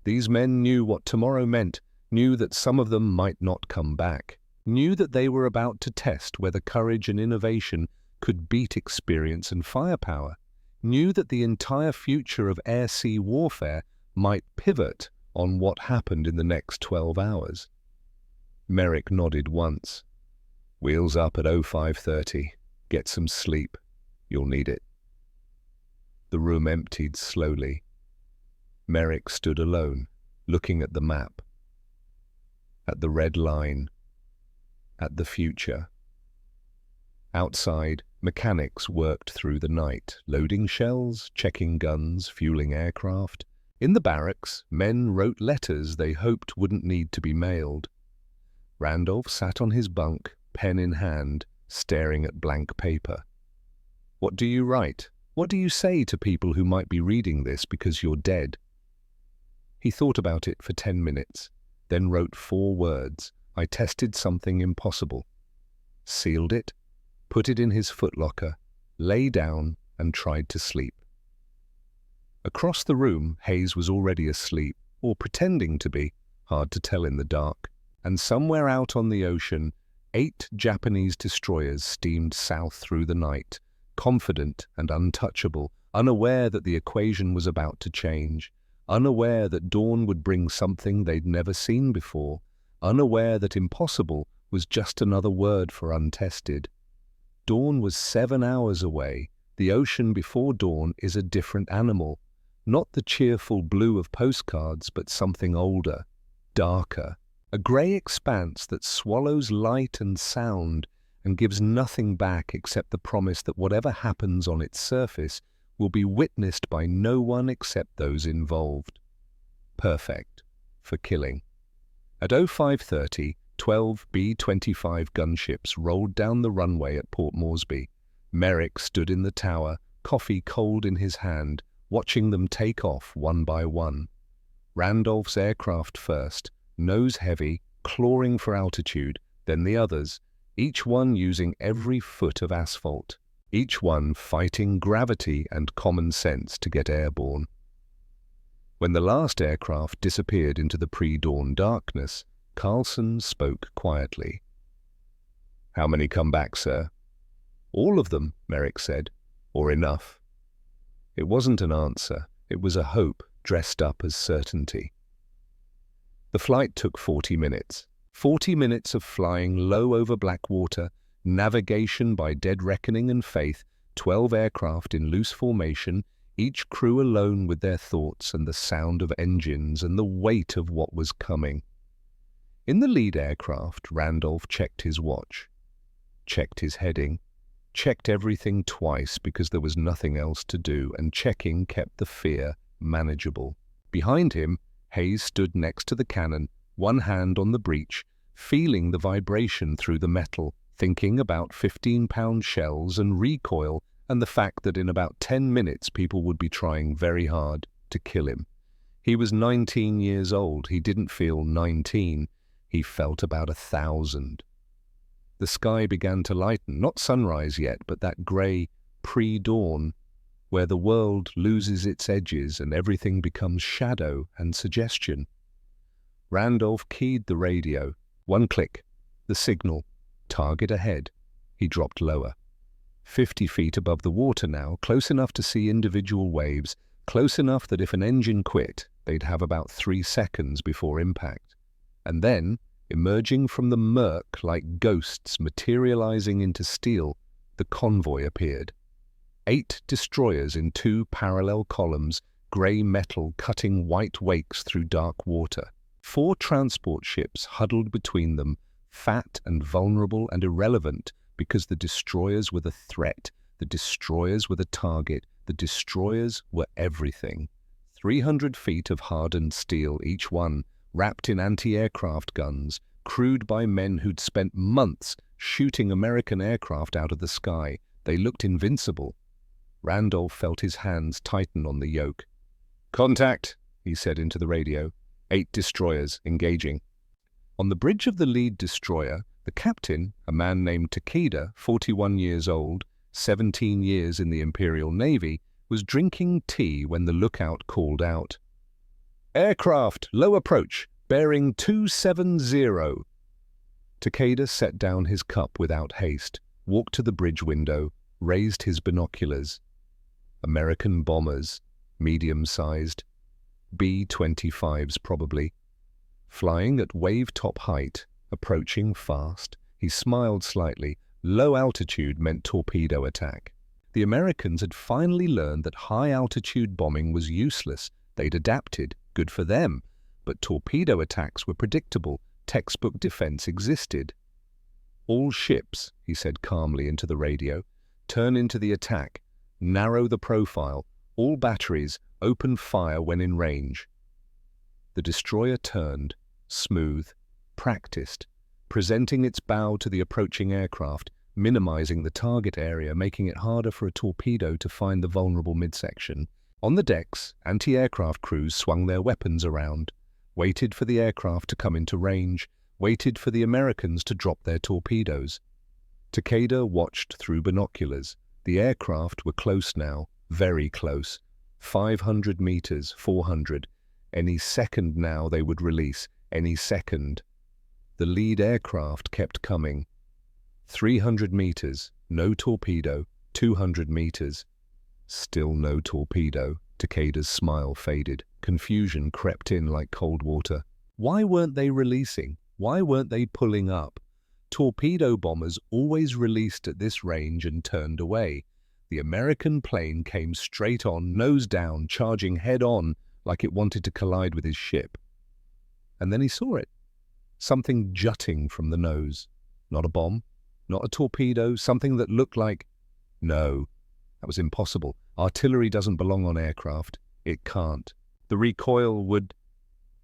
These men knew what tomorrow meant, knew that some of them might not come back, knew that they were about to test whether courage and innovation could beat experience and firepower, knew that the entire future of air-sea warfare might pivot on what happened in the next 12 hours. Merrick nodded once. Wheels up at 05:30. Get some sleep. You'll need it. The room emptied slowly. Merrick stood alone, looking at the map, at the red line, at the future. Outside, mechanics worked through the night, loading shells, checking guns, fueling aircraft. In the barracks, men wrote letters they hoped wouldn't need to be mailed. Randolph sat on his bunk, pen in hand, staring at blank paper. What do you write? What do you say to people who might be reading this because you're dead? He thought about it for 10 minutes, then wrote 4 words. I tested something impossible. Sealed it, put it in his footlocker, lay down and tried to sleep. Across the room, Hayes was already asleep, or pretending to be, hard to tell in the dark, and somewhere out on the ocean, 8 Japanese destroyers steamed south through the night, confident and untouchable, unaware that the equation was about to change, unaware that dawn would bring something they'd never seen before, unaware that impossible was just another word for untested. Dawn was 7 hours away. The ocean before dawn is a different animal, not the cheerful blue of postcards, but something older, darker, a grey expanse that swallows light and sound and gives nothing back except the promise that whatever happens on its surface will be witnessed by no one except those involved. Perfect for killing. At 05:30, 12 B-25 gunships rolled down the runway at Port Moresby. Merrick stood in the tower, coffee cold in his hand, watching them take off one by one. Randolph's aircraft first, nose heavy, clawing for altitude, then the others, each one using every foot of asphalt, each one fighting gravity and common sense to get airborne. When the last aircraft disappeared into the pre-dawn darkness, Carlson spoke quietly. "How many come back, sir?" "All of them," Merrick said. "Or enough." It wasn't an answer. It was a hope dressed up as certainty. The flight took 40 minutes. 40 minutes of flying low over black water, navigation by dead reckoning and faith, 12 aircraft in loose formation, each crew alone with their thoughts and the sound of engines and the weight of what was coming. In the lead aircraft, Randolph checked his watch, checked his heading, checked everything twice because there was nothing else to do, and checking kept the fear manageable. Behind him, Hayes stood next to the cannon, one hand on the breech, feeling the vibration through the metal, thinking about 15-pound shells and recoil and the fact that in about 10 minutes people would be trying very hard to kill him. He was 19 years old. He didn't feel 19. He felt about 1,000. The sky began to lighten, not sunrise yet, but that grey pre-dawn where the world loses its edges and everything becomes shadow and suggestion. Randolph keyed the radio. One click. The signal. Target ahead. He dropped lower. 50 feet above the water now, close enough to see individual waves, close enough that if an engine quit, they'd have about 3 seconds before impact. And then, emerging from the murk like ghosts materializing into steel, the convoy appeared. 8 destroyers in 2 parallel columns, grey metal cutting white wakes through dark water. 4 transport ships huddled between them, fat and vulnerable and irrelevant, because the destroyers were the threat, the destroyers were the target, the destroyers were everything. 300 feet of hardened steel each one, wrapped in anti-aircraft guns, crewed by men who'd spent months shooting American aircraft out of the sky. They looked invincible. Randolph felt his hands tighten on the yoke. "Contact," he said into the radio. 8 destroyers engaging. On the bridge of the lead destroyer, the captain, a man named Takeda, 41 years old, 17 years in the Imperial Navy, was drinking tea when the lookout called out. "Aircraft, low approach, bearing 270. Takeda set down his cup without haste, walked to the bridge window, raised his binoculars. American bombers, medium-sized, B-25s probably. Flying at wave-top height, approaching fast, he smiled slightly. Low altitude meant torpedo attack. The Americans had finally learned that high-altitude bombing was useless. They'd adapted, good for them. But torpedo attacks were predictable. Textbook defense existed. "All ships," he said calmly into the radio, "turn into the attack. Narrow the profile. All batteries, open fire when in range." The destroyer turned, smooth, practiced, presenting its bow to the approaching aircraft, minimizing the target area, making it harder for a torpedo to find the vulnerable midsection. On the decks, anti-aircraft crews swung their weapons around, waited for the aircraft to come into range, waited for the Americans to drop their torpedoes. Takeda watched through binoculars. The aircraft were close now, very close. 500 meters, 400. Any second now they would release, any second. The lead aircraft kept coming. 300 meters, no torpedo. 200 meters. Still no torpedo. Takeda's smile faded. Confusion crept in like cold water. Why weren't they releasing? Why weren't they pulling up? Torpedo bombers always released at this range and turned away. The American plane came straight on, nose down, charging head-on like it wanted to collide with his ship. And then he saw it. Something jutting from the nose. Not a bomb, not a torpedo, something that looked like... No, that was impossible. Artillery doesn't belong on aircraft. It can't. The recoil would...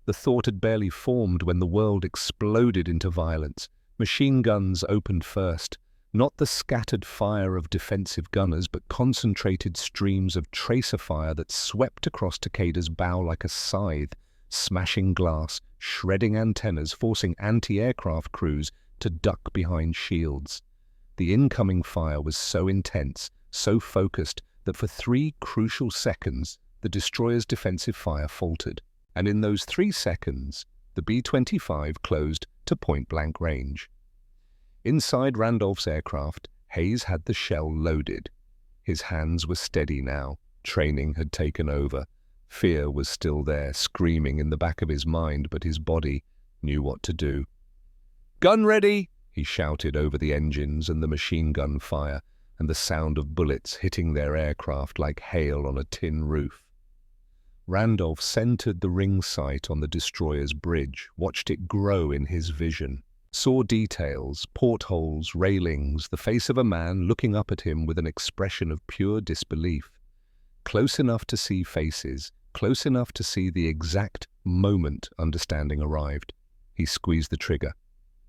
The thought had barely formed when the world exploded into violence. Machine guns opened first. Not the scattered fire of defensive gunners, but concentrated streams of tracer fire that swept across Takeda's bow like a scythe, smashing glass, shredding antennas, forcing anti-aircraft crews to duck behind shields. The incoming fire was so intense, so focused, that for 3 crucial seconds, the destroyer's defensive fire faltered. And in those 3 seconds, the B-25 closed to point-blank range. Inside Randolph's aircraft, Hayes had the shell loaded. His hands were steady now. Training had taken over. Fear was still there, screaming in the back of his mind, but his body knew what to do. "Gun ready!" he shouted over the engines and the machine gun fire, and the sound of bullets hitting their aircraft like hail on a tin roof. Randolph centered the ring sight on the destroyer's bridge, watched it grow in his vision, saw details, portholes, railings, the face of a man looking up at him with an expression of pure disbelief. Close enough to see faces, close enough to see the exact moment understanding arrived. He squeezed the trigger.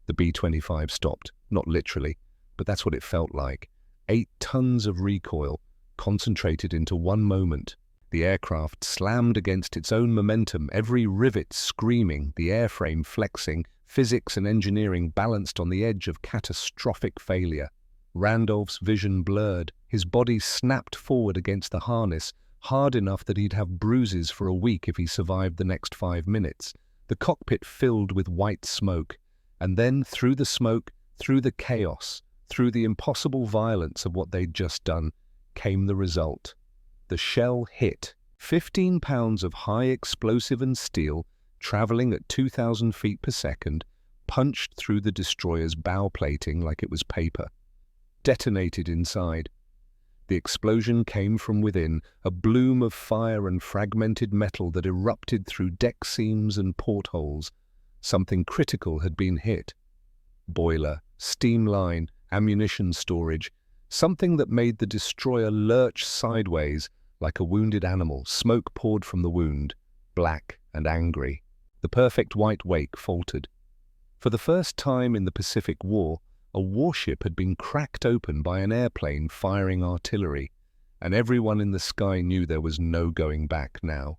The B-25 stopped, not literally, but that's what it felt like. 8 tons of recoil, concentrated into one moment. The aircraft slammed against its own momentum, every rivet screaming, the airframe flexing, physics and engineering balanced on the edge of catastrophic failure. Randolph's vision blurred. His body snapped forward against the harness, hard enough that he'd have bruises for a week if he survived the next 5 minutes. The cockpit filled with white smoke. And then, through the smoke, through the chaos, through the impossible violence of what they'd just done, came the result. The shell hit. 15 pounds of high explosive and steel, traveling at 2,000 feet per second, punched through the destroyer's bow plating like it was paper. Detonated inside. The explosion came from within, a bloom of fire and fragmented metal that erupted through deck seams and portholes. Something critical had been hit. Boiler, steam line, ammunition storage, something that made the destroyer lurch sideways like a wounded animal. Smoke poured from the wound, black and angry. The perfect white wake faltered. For the first time in the Pacific War, a warship had been cracked open by an airplane firing artillery, and everyone in the sky knew there was no going back now.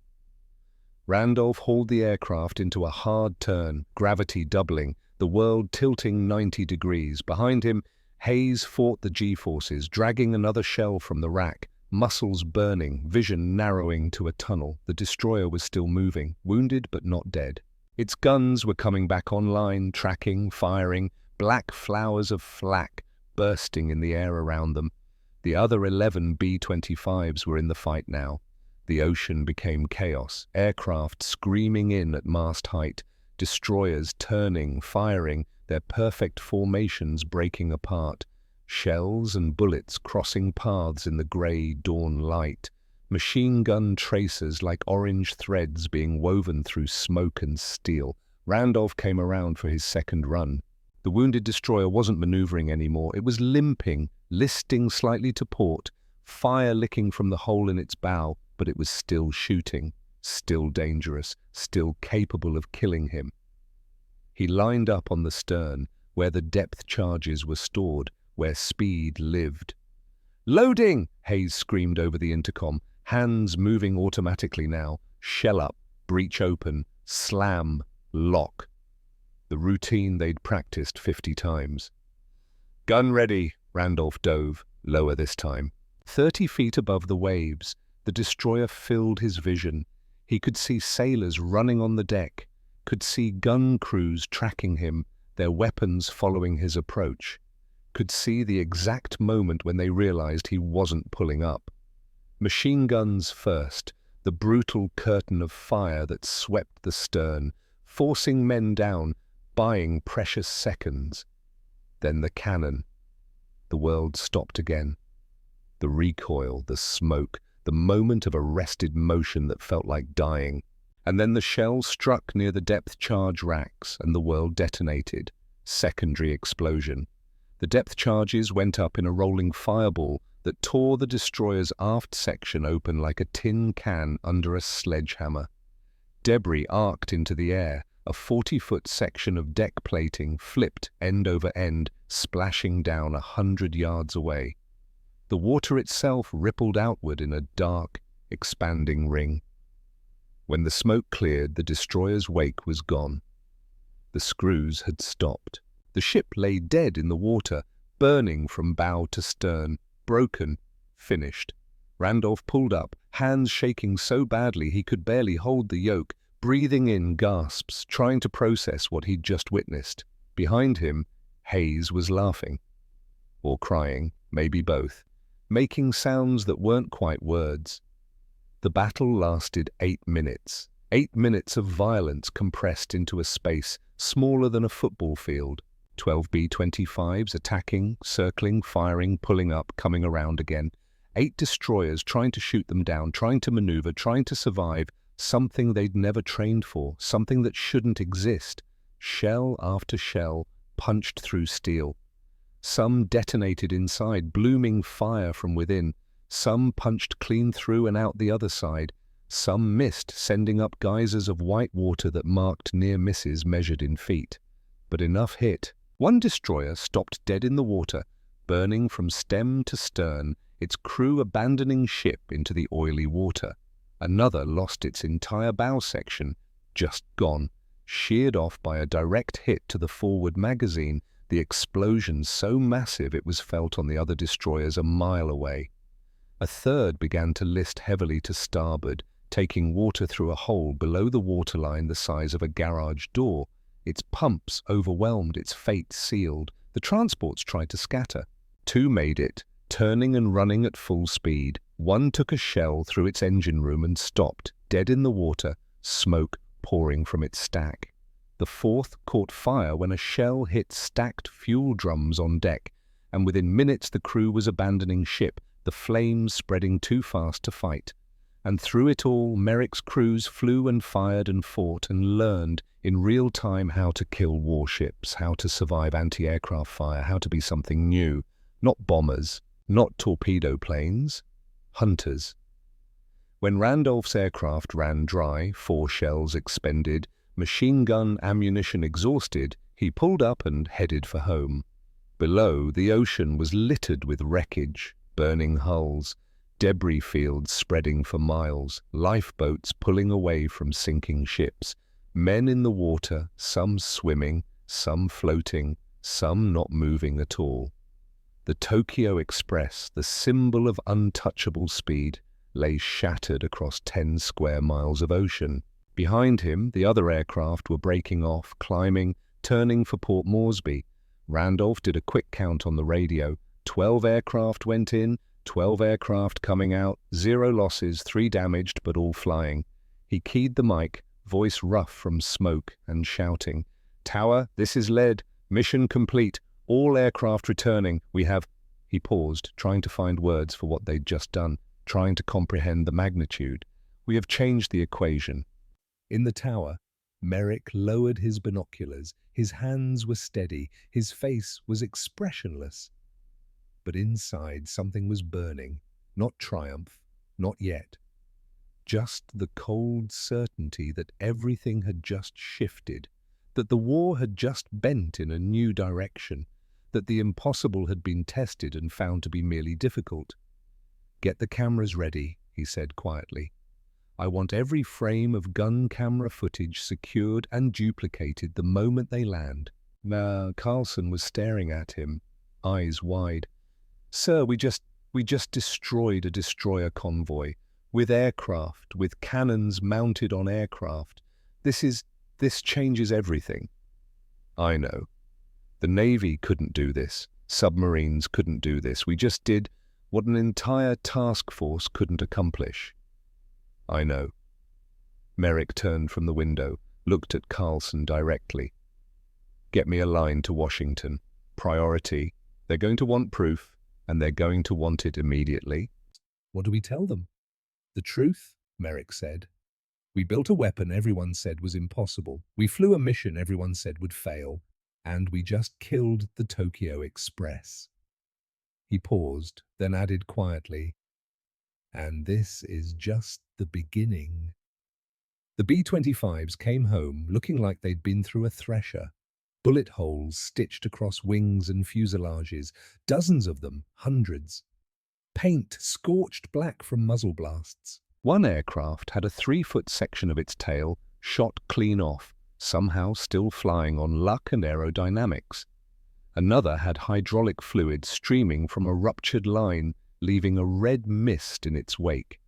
Randolph hauled the aircraft into a hard turn, gravity doubling, the world tilting 90 degrees. Behind him, Hayes fought the G-forces, dragging another shell from the rack, muscles burning, vision narrowing to a tunnel. The destroyer was still moving, wounded but not dead. Its guns were coming back online, tracking, firing, black flowers of flak bursting in the air around them. The other 11 B-25s were in the fight now. The ocean became chaos, aircraft screaming in at mast height, destroyers turning, firing, their perfect formations breaking apart, shells and bullets crossing paths in the grey dawn light, machine gun tracers like orange threads being woven through smoke and steel. Randolph came around for his second run. The wounded destroyer wasn't maneuvering anymore. It was limping, listing slightly to port, fire licking from the hole in its bow, but it was still shooting, still dangerous, still capable of killing him. He lined up on the stern, where the depth charges were stored, where speed lived. "Loading!" Hayes screamed over the intercom, hands moving automatically now. Shell up, breech open, slam, lock. The routine they'd practiced 50 times. "Gun ready!" Randolph dove, lower this time. 30 feet above the waves, the destroyer filled his vision. He could see sailors running on the deck, could see gun crews tracking him, their weapons following his approach, could see the exact moment when they realized he wasn't pulling up. Machine guns first, the brutal curtain of fire that swept the stern, forcing men down, buying precious seconds. Then the cannon. The world stopped again. The recoil, the smoke, the moment of arrested motion that felt like dying. And then the shell struck near the depth charge racks and the world detonated. Secondary explosion. The depth charges went up in a rolling fireball that tore the destroyer's aft section open like a tin can under a sledgehammer. Debris arced into the air. A 40-foot section of deck plating flipped end over end, splashing down 100 yards away. The water itself rippled outward in a dark, expanding ring. When the smoke cleared, the destroyer's wake was gone. The screws had stopped. The ship lay dead in the water, burning from bow to stern, broken, finished. Randolph pulled up, hands shaking so badly he could barely hold the yoke, breathing in gasps, trying to process what he'd just witnessed. Behind him, Hayes was laughing. Or crying, maybe both, making sounds that weren't quite words. The battle lasted 8 minutes. 8 minutes of violence compressed into a space smaller than a football field. 12 B-25s attacking, circling, firing, pulling up, coming around again. 8 destroyers trying to shoot them down, trying to maneuver, trying to survive, something they'd never trained for, something that shouldn't exist. Shell after shell punched through steel. Some detonated inside, blooming fire from within. Some punched clean through and out the other side. Some missed, sending up geysers of white water that marked near misses measured in feet. But enough hit. One destroyer stopped dead in the water, burning from stem to stern, its crew abandoning ship into the oily water. Another lost its entire bow section, just gone, sheared off by a direct hit to the forward magazine, the explosion so massive it was felt on the other destroyers a mile away. A third began to list heavily to starboard, taking water through a hole below the waterline the size of a garage door. Its pumps overwhelmed, its fate sealed. The transports tried to scatter. Two made it, turning and running at full speed. One took a shell through its engine room and stopped, dead in the water, smoke pouring from its stack. The fourth caught fire when a shell hit stacked fuel drums on deck, and within minutes the crew was abandoning ship, the flames spreading too fast to fight. And through it all, Merrick's crews flew and fired and fought and learned in real time how to kill warships, how to survive anti-aircraft fire, how to be something new. Not bombers, not torpedo planes, hunters. When Randolph's aircraft ran dry, 4 shells expended, machine gun ammunition exhausted, he pulled up and headed for home. Below, the ocean was littered with wreckage, burning hulls, debris fields spreading for miles, lifeboats pulling away from sinking ships, men in the water, some swimming, some floating, some not moving at all. The Tokyo Express, the symbol of untouchable speed, lay shattered across 10 square miles of ocean. Behind him, the other aircraft were breaking off, climbing, turning for Port Moresby. Randolph did a quick count on the radio. 12 aircraft went in, 12 aircraft coming out, 0 losses, 3 damaged, but all flying. He keyed the mic, voice rough from smoke and shouting. "Tower, this is lead. Mission complete. All aircraft returning. We have—" He paused, trying to find words for what they'd just done, trying to comprehend the magnitude. "We have changed the equation." In the tower, Merrick lowered his binoculars. His hands were steady. His face was expressionless. But inside, something was burning. Not triumph, not yet. Just the cold certainty that everything had just shifted, that the war had just bent in a new direction, that the impossible had been tested and found to be merely difficult. "Get the cameras ready," he said quietly. "I want every frame of gun camera footage secured and duplicated the moment they land." Carlson was staring at him, eyes wide. "Sir, we just destroyed a destroyer convoy, with aircraft, with cannons mounted on aircraft. This changes everything." "I know. The Navy couldn't do this. Submarines couldn't do this. We just did what an entire task force couldn't accomplish." "I know." Merrick turned from the window, looked at Carlson directly. "Get me a line to Washington. Priority. They're going to want proof, and they're going to want it immediately." "What do we tell them?" "The truth," Merrick said. "We built a weapon everyone said was impossible. We flew a mission everyone said would fail. And we just killed the Tokyo Express." He paused, then added quietly, "And this is just the beginning." The B-25s came home looking like they'd been through a thresher. Bullet holes stitched across wings and fuselages, dozens of them, hundreds. Paint scorched black from muzzle blasts. One aircraft had a 3-foot section of its tail shot clean off, somehow still flying on luck and aerodynamics. Another had hydraulic fluid streaming from a ruptured line, leaving a red mist in its wake.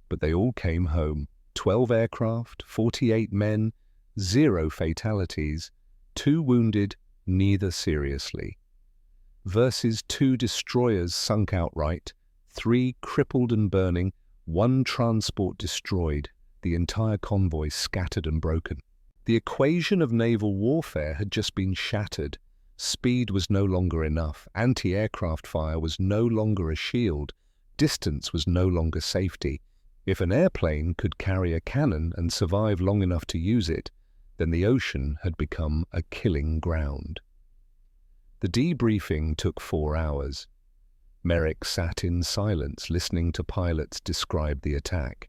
But they all came home. 12 aircraft, 48 men, 0 fatalities, 2 wounded, neither seriously. Versus 2 destroyers sunk outright, 3 crippled and burning, 1 transport destroyed, the entire convoy scattered and broken. The equation of naval warfare had just been shattered. Speed was no longer enough. Anti-aircraft fire was no longer a shield. Distance was no longer safety. If an airplane could carry a cannon and survive long enough to use it, then the ocean had become a killing ground. The debriefing took 4 hours. Merrick sat in silence, listening to pilots describe the attack,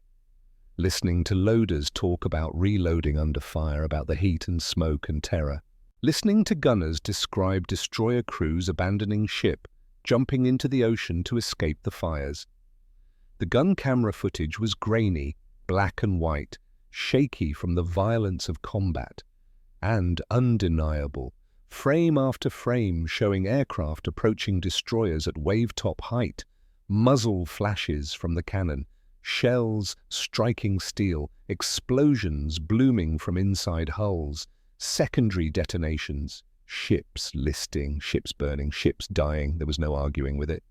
listening to loaders talk about reloading under fire, about the heat and smoke and terror, listening to gunners describe destroyer crews abandoning ship, jumping into the ocean to escape the fires. The gun camera footage was grainy, black and white, shaky from the violence of combat, and undeniable, frame after frame showing aircraft approaching destroyers at wave-top height, muzzle flashes from the cannon, shells striking steel, explosions blooming from inside hulls, secondary detonations, ships listing, ships burning, ships dying. There was no arguing with it.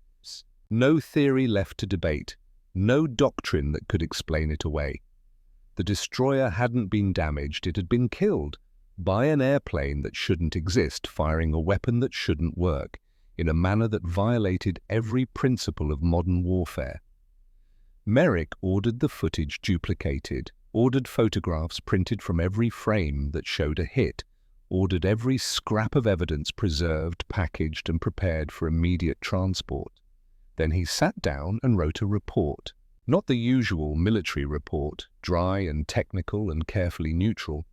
No theory left to debate, no doctrine that could explain it away. The destroyer hadn't been damaged, it had been killed by an airplane that shouldn't exist, firing a weapon that shouldn't work, in a manner that violated every principle of modern warfare. Merrick ordered the footage duplicated, ordered photographs printed from every frame that showed a hit, ordered every scrap of evidence preserved, packaged, and prepared for immediate transport. Then he sat down and wrote a report. Not the usual military report, dry and technical and carefully neutral.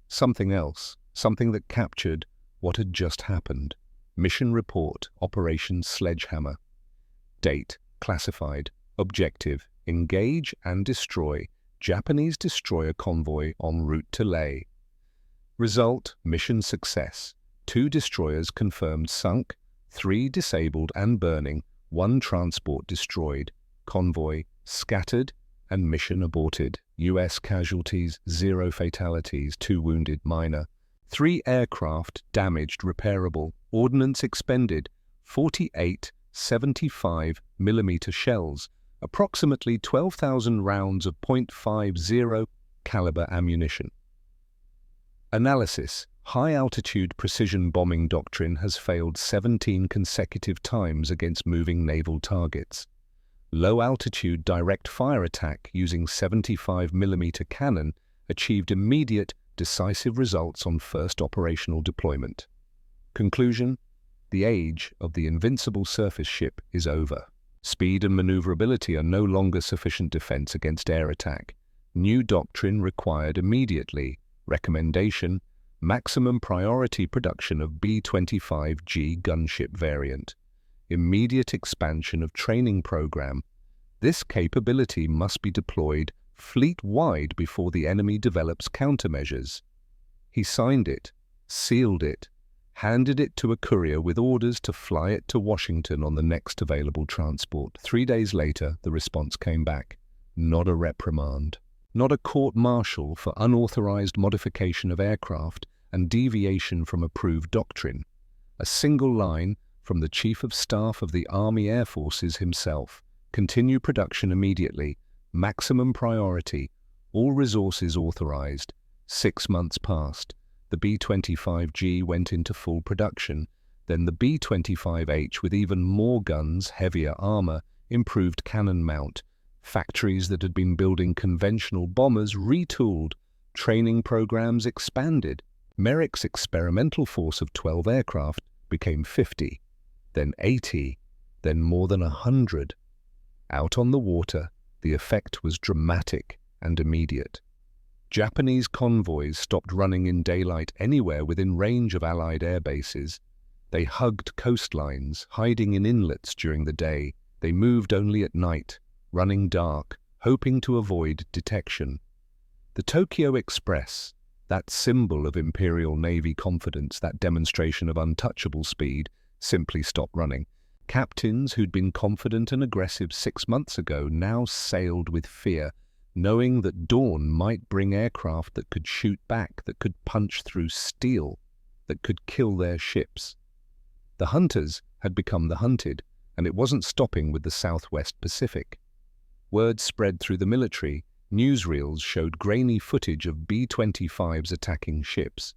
Something else, something that captured what had just happened. Mission report, Operation Sledgehammer. Date, classified. Objective, engage and destroy Japanese destroyer convoy en route to Leh. Result, mission success. 2 destroyers confirmed sunk, 3 disabled and burning, 1 transport destroyed, convoy scattered, and mission aborted. U.S. casualties, 0 fatalities, 2 wounded, minor. 3 aircraft damaged, repairable. Ordnance expended, 48 75mm shells, approximately 12,000 rounds of .50 caliber ammunition. Analysis. High-altitude precision bombing doctrine has failed 17 consecutive times against moving naval targets. Low-altitude direct fire attack using 75mm cannon achieved immediate, decisive results on first operational deployment. Conclusion: the age of the invincible surface ship is over. Speed and maneuverability are no longer sufficient defense against air attack. New doctrine required immediately. Recommendation: maximum priority production of B-25G gunship variant. Immediate expansion of training program. This capability must be deployed fleet-wide before the enemy develops countermeasures. He signed it, sealed it, handed it to a courier with orders to fly it to Washington on the next available transport. 3 days later, the response came back. Not a reprimand. Not a court-martial for unauthorized modification of aircraft and deviation from approved doctrine. A single line from the Chief of Staff of the Army Air Forces himself. Continue production immediately. Maximum priority. All resources authorized. 6 months passed. The B-25G went into full production. Then the B-25H with even more guns, heavier armor, improved cannon mount. Factories that had been building conventional bombers retooled. Training programs expanded. Merrick's experimental force of 12 aircraft became 50, then 80, then more than 100. Out on the water, the effect was dramatic and immediate. Japanese convoys stopped running in daylight anywhere within range of Allied air bases. They hugged coastlines, hiding in inlets during the day. They moved only at night, running dark, hoping to avoid detection. The Tokyo Express, that symbol of Imperial Navy confidence, that demonstration of untouchable speed, simply stopped running. Captains who'd been confident and aggressive 6 months ago now sailed with fear, knowing that dawn might bring aircraft that could shoot back, that could punch through steel, that could kill their ships. The hunters had become the hunted, and it wasn't stopping with the Southwest Pacific. Word spread through the military. Newsreels showed grainy footage of B-25s attacking ships.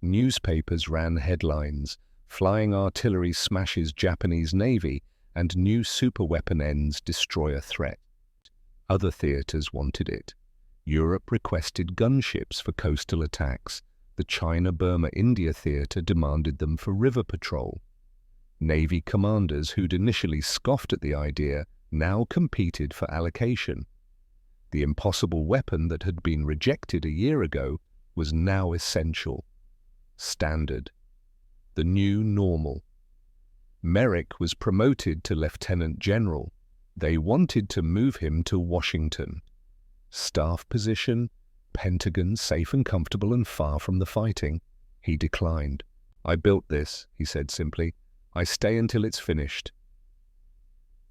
Newspapers ran headlines: Flying Artillery Smashes Japanese Navy and New Superweapon Ends Destroyer Threat. Other theaters wanted it. Europe requested gunships for coastal attacks. The China-Burma-India theater demanded them for river patrol. Navy commanders who'd initially scoffed at the idea now competed for allocation. The impossible weapon that had been rejected a year ago was now essential. Standard. The new normal. Merrick was promoted to lieutenant general. They wanted to move him to Washington. Staff position, Pentagon, safe and comfortable and far from the fighting. He declined. "I built this," he said simply. "I stay until it's finished."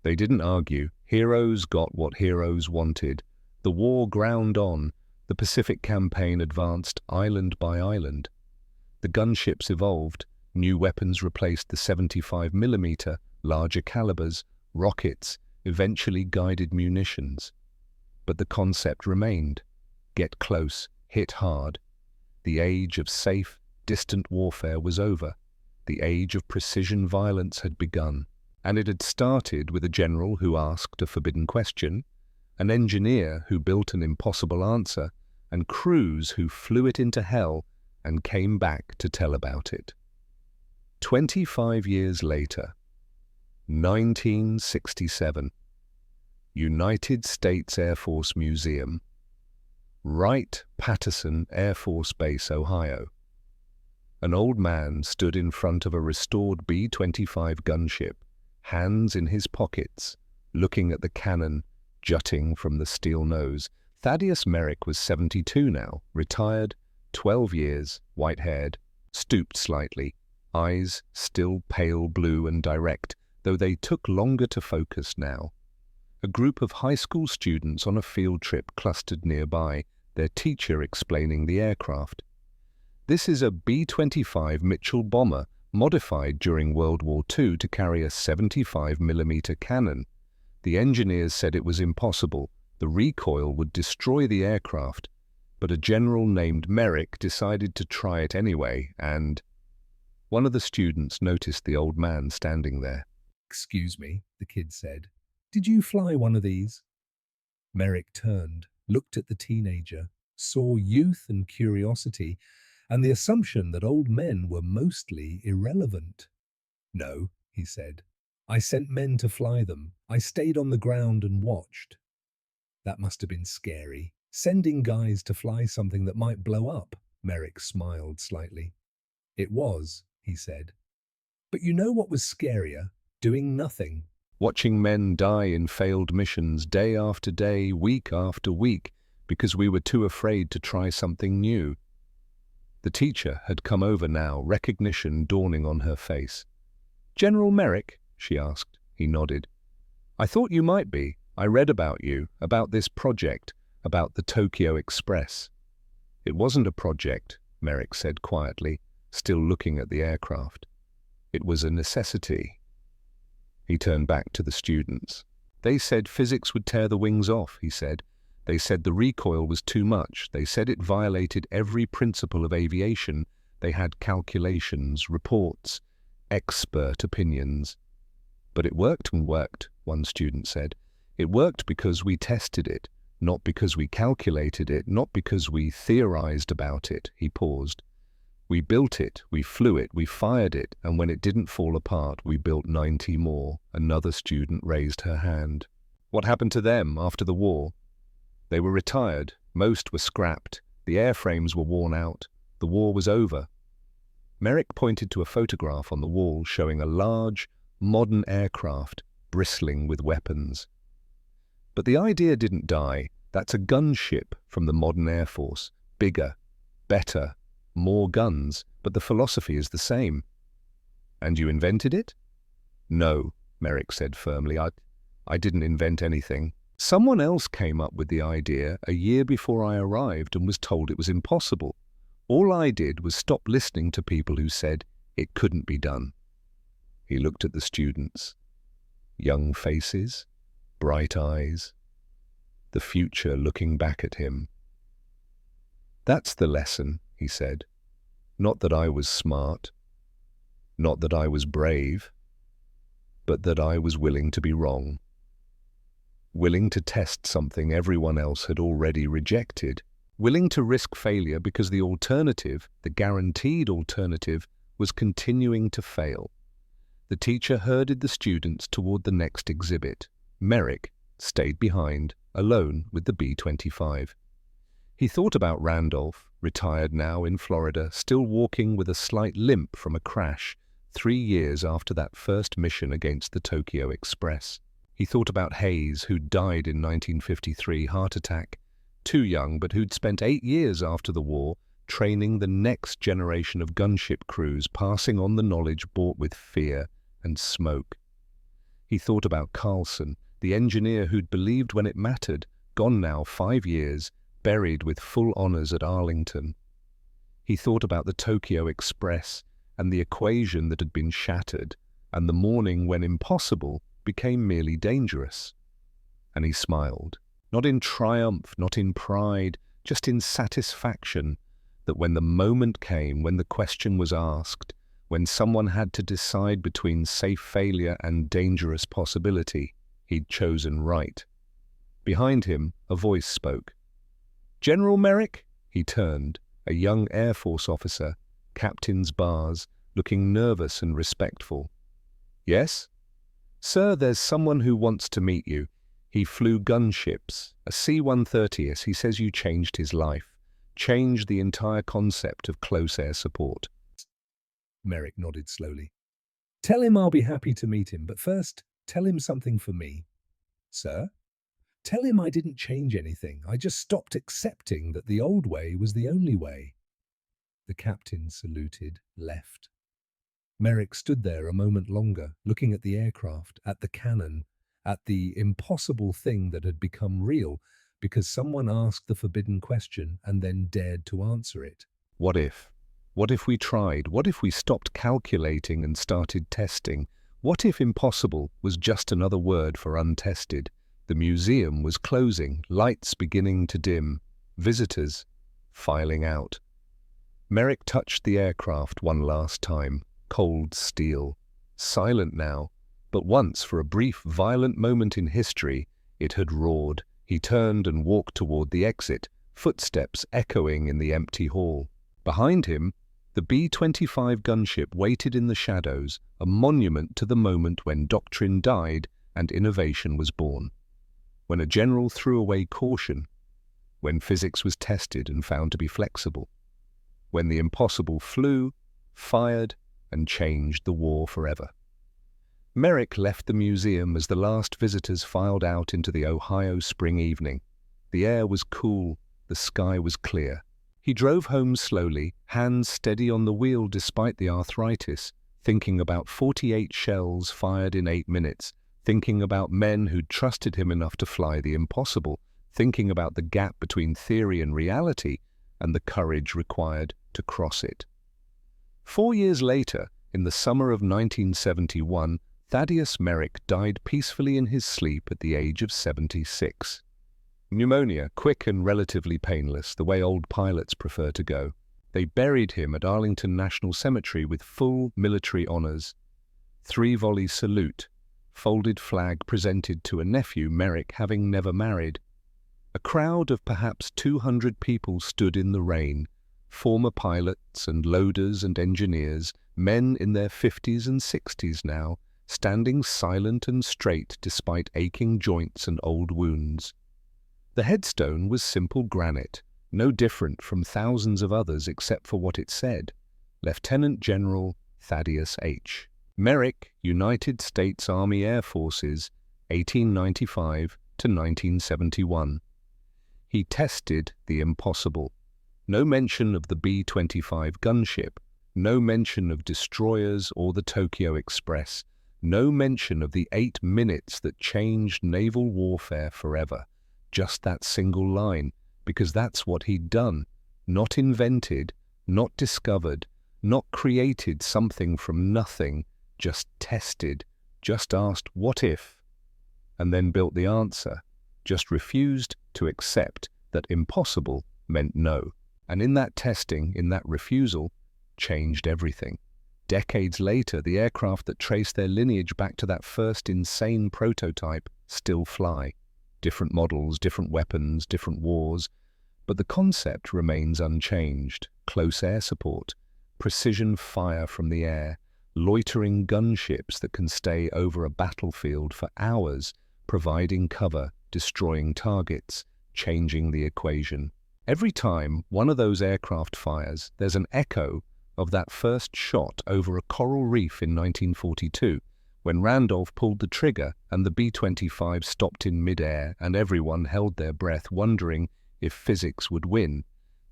They didn't argue. Heroes got what heroes wanted. The war ground on. The Pacific Campaign advanced island by island. The gunships evolved. New weapons replaced the 75mm, larger calibers, rockets, eventually guided munitions. But the concept remained. Get close, hit hard. The age of safe, distant warfare was over. The age of precision violence had begun. And it had started with a general who asked a forbidden question, an engineer who built an impossible answer, and crews who flew it into hell and came back to tell about it. 25 years later, 1967, United States Air Force Museum, Wright-Patterson Air Force Base, Ohio. An old man stood in front of a restored B-25 gunship, hands in his pockets, looking at the cannon jutting from the steel nose. Thaddeus Merrick was 72 now, retired, 12 years, white-haired, stooped slightly, eyes still pale blue and direct, though they took longer to focus now. A group of high school students on a field trip clustered nearby, their teacher explaining the aircraft. "This is a B-25 Mitchell bomber, modified during World War II to carry a 75mm cannon. The engineers said it was impossible. The recoil would destroy the aircraft. But a general named Merrick decided to try it anyway, and..." One of the students noticed the old man standing there. "Excuse me," the kid said. "Did you fly one of these?" Merrick turned, looked at the teenager, saw youth and curiosity, and the assumption that old men were mostly irrelevant. "No," he said. "I sent men to fly them. I stayed on the ground and watched." "That must have been scary. Sending guys to fly something that might blow up." Merrick smiled slightly. "It was," he said. "But you know what was scarier? Doing nothing. Watching men die in failed missions day after day, week after week, because we were too afraid to try something new." The teacher had come over now, recognition dawning on her face. "General Merrick?" she asked. He nodded. "I thought you might be. I read about you, about this project, about the Tokyo Express." "It wasn't a project," Merrick said quietly, still looking at the aircraft. "It was a necessity." He turned back to the students. "They said physics would tear the wings off," he said. "They said the recoil was too much. They said it violated every principle of aviation. They had calculations, reports, expert opinions." "But it worked and worked," one student said. "It worked because we tested it, not because we calculated it, not because we theorized about it." He paused. "We built it, we flew it, we fired it, and when it didn't fall apart, we built 90 more. Another student raised her hand. "What happened to them after the war?" "They were retired. Most were scrapped. The airframes were worn out. The war was over." Merrick pointed to a photograph on the wall showing a large, modern aircraft bristling with weapons. "But the idea didn't die. That's a gunship from the modern Air Force. Bigger, better, more guns, but the philosophy is the same." "And you invented it?" "No," Merrick said firmly. I didn't invent anything. Someone else came up with the idea a year before I arrived and was told it was impossible. All I did was stop listening to people who said it couldn't be done." He looked at the students. Young faces, bright eyes, the future looking back at him. "That's the lesson," he said. "Not that I was smart, not that I was brave, but that I was willing to be wrong. Willing to test something everyone else had already rejected. Willing to risk failure because the alternative, the guaranteed alternative, was continuing to fail." The teacher herded the students toward the next exhibit. Merrick stayed behind, alone with the B-25. He thought about Randolph, retired now in Florida, still walking with a slight limp from a crash, 3 years after that first mission against the Tokyo Express. He thought about Hayes, who'd died in 1953, heart attack, too young, but who'd spent 8 years after the war training the next generation of gunship crews, passing on the knowledge bought with fear and smoke. He thought about Carlson, the engineer who'd believed when it mattered, gone now 5 years, buried with full honors at Arlington. He thought about the Tokyo Express and the equation that had been shattered, and the morning when impossible became merely dangerous. And he smiled, not in triumph, not in pride, just in satisfaction that when the moment came, when the question was asked, when someone had to decide between safe failure and dangerous possibility, he'd chosen right. Behind him, a voice spoke. "General Merrick?" He turned, a young Air Force officer, captain's bars, looking nervous and respectful. "Yes?" "Sir, there's someone who wants to meet you. He flew gunships, a C-130S. He says you changed his life, changed the entire concept of close air support." Merrick nodded slowly. "Tell him I'll be happy to meet him, but first, tell him something for me." "Sir?" "Tell him I didn't change anything. I just stopped accepting that the old way was the only way." The captain saluted, left. Merrick stood there a moment longer, looking at the aircraft, at the cannon, at the impossible thing that had become real because someone asked the forbidden question and then dared to answer it. What if? What if we tried? What if we stopped calculating and started testing? What if impossible was just another word for untested? The museum was closing, lights beginning to dim, visitors filing out. Merrick touched the aircraft one last time, cold steel, silent now, but once, for a brief, violent moment in history, it had roared. He turned and walked toward the exit, footsteps echoing in the empty hall. Behind him, the B-25 gunship waited in the shadows, a monument to the moment when doctrine died and innovation was born. When a general threw away caution, when physics was tested and found to be flexible, when the impossible flew, fired, and changed the war forever. Merrick left the museum as the last visitors filed out into the Ohio spring evening. The air was cool, the sky was clear. He drove home slowly, hands steady on the wheel despite the arthritis, thinking about 48 shells fired in 8 minutes, thinking about men who'd trusted him enough to fly the impossible, thinking about the gap between theory and reality and the courage required to cross it. 4 years later, in the summer of 1971, Thaddeus Merrick died peacefully in his sleep at the age of 76. Pneumonia, quick and relatively painless, the way old pilots prefer to go. They buried him at Arlington National Cemetery with full military honors. 3-volley salute, folded flag presented to a nephew, Merrick having never married. A crowd of perhaps 200 people stood in the rain, former pilots and loaders and engineers, men in their 50s and 60s now, standing silent and straight despite aching joints and old wounds. The headstone was simple granite, no different from thousands of others except for what it said: Lieutenant General Thaddeus H. Merrick, United States Army Air Forces, 1895 to 1971. He tested the impossible. No mention of the B-25 gunship, no mention of destroyers or the Tokyo Express, no mention of the 8 minutes that changed naval warfare forever. Just that single line, because that's what he'd done. Not invented, not discovered, not created something from nothing, just tested, just asked what if, and then built the answer, just refused to accept that impossible meant no. And in that testing, in that refusal, changed everything. Decades later, the aircraft that traced their lineage back to that first insane prototype still fly. Different models, different weapons, different wars, but the concept remains unchanged. Close air support, precision fire from the air, loitering gunships that can stay over a battlefield for hours, providing cover, destroying targets, changing the equation. Every time one of those aircraft fires, there's an echo of that first shot over a coral reef in 1942, when Randolph pulled the trigger and the B-25 stopped in mid-air and everyone held their breath wondering if physics would win.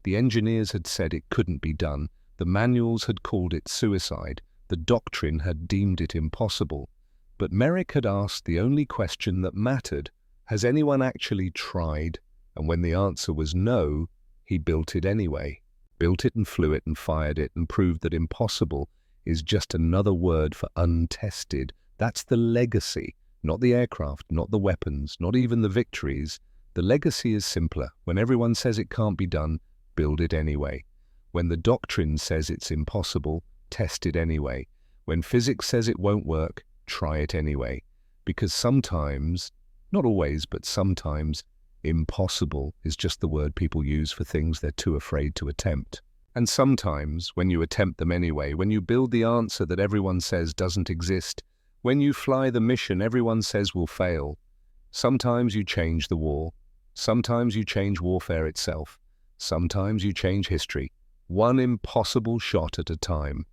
The engineers had said it couldn't be done, the manuals had called it suicide, the doctrine had deemed it impossible. But Merrick had asked the only question that mattered: has anyone actually tried? And when the answer was no, he built it anyway. Built it and flew it and fired it and proved that impossible is just another word for untested. That's the legacy, not the aircraft, not the weapons, not even the victories. The legacy is simpler. When everyone says it can't be done, build it anyway. When the doctrine says it's impossible, test it anyway. When physics says it won't work, try it anyway. Because sometimes, not always, but sometimes, impossible is just the word people use for things they're too afraid to attempt. And sometimes, when you attempt them anyway, when you build the answer that everyone says doesn't exist, when you fly the mission everyone says will fail, sometimes you change the war. Sometimes you change warfare itself. Sometimes you change history. One impossible shot at a time.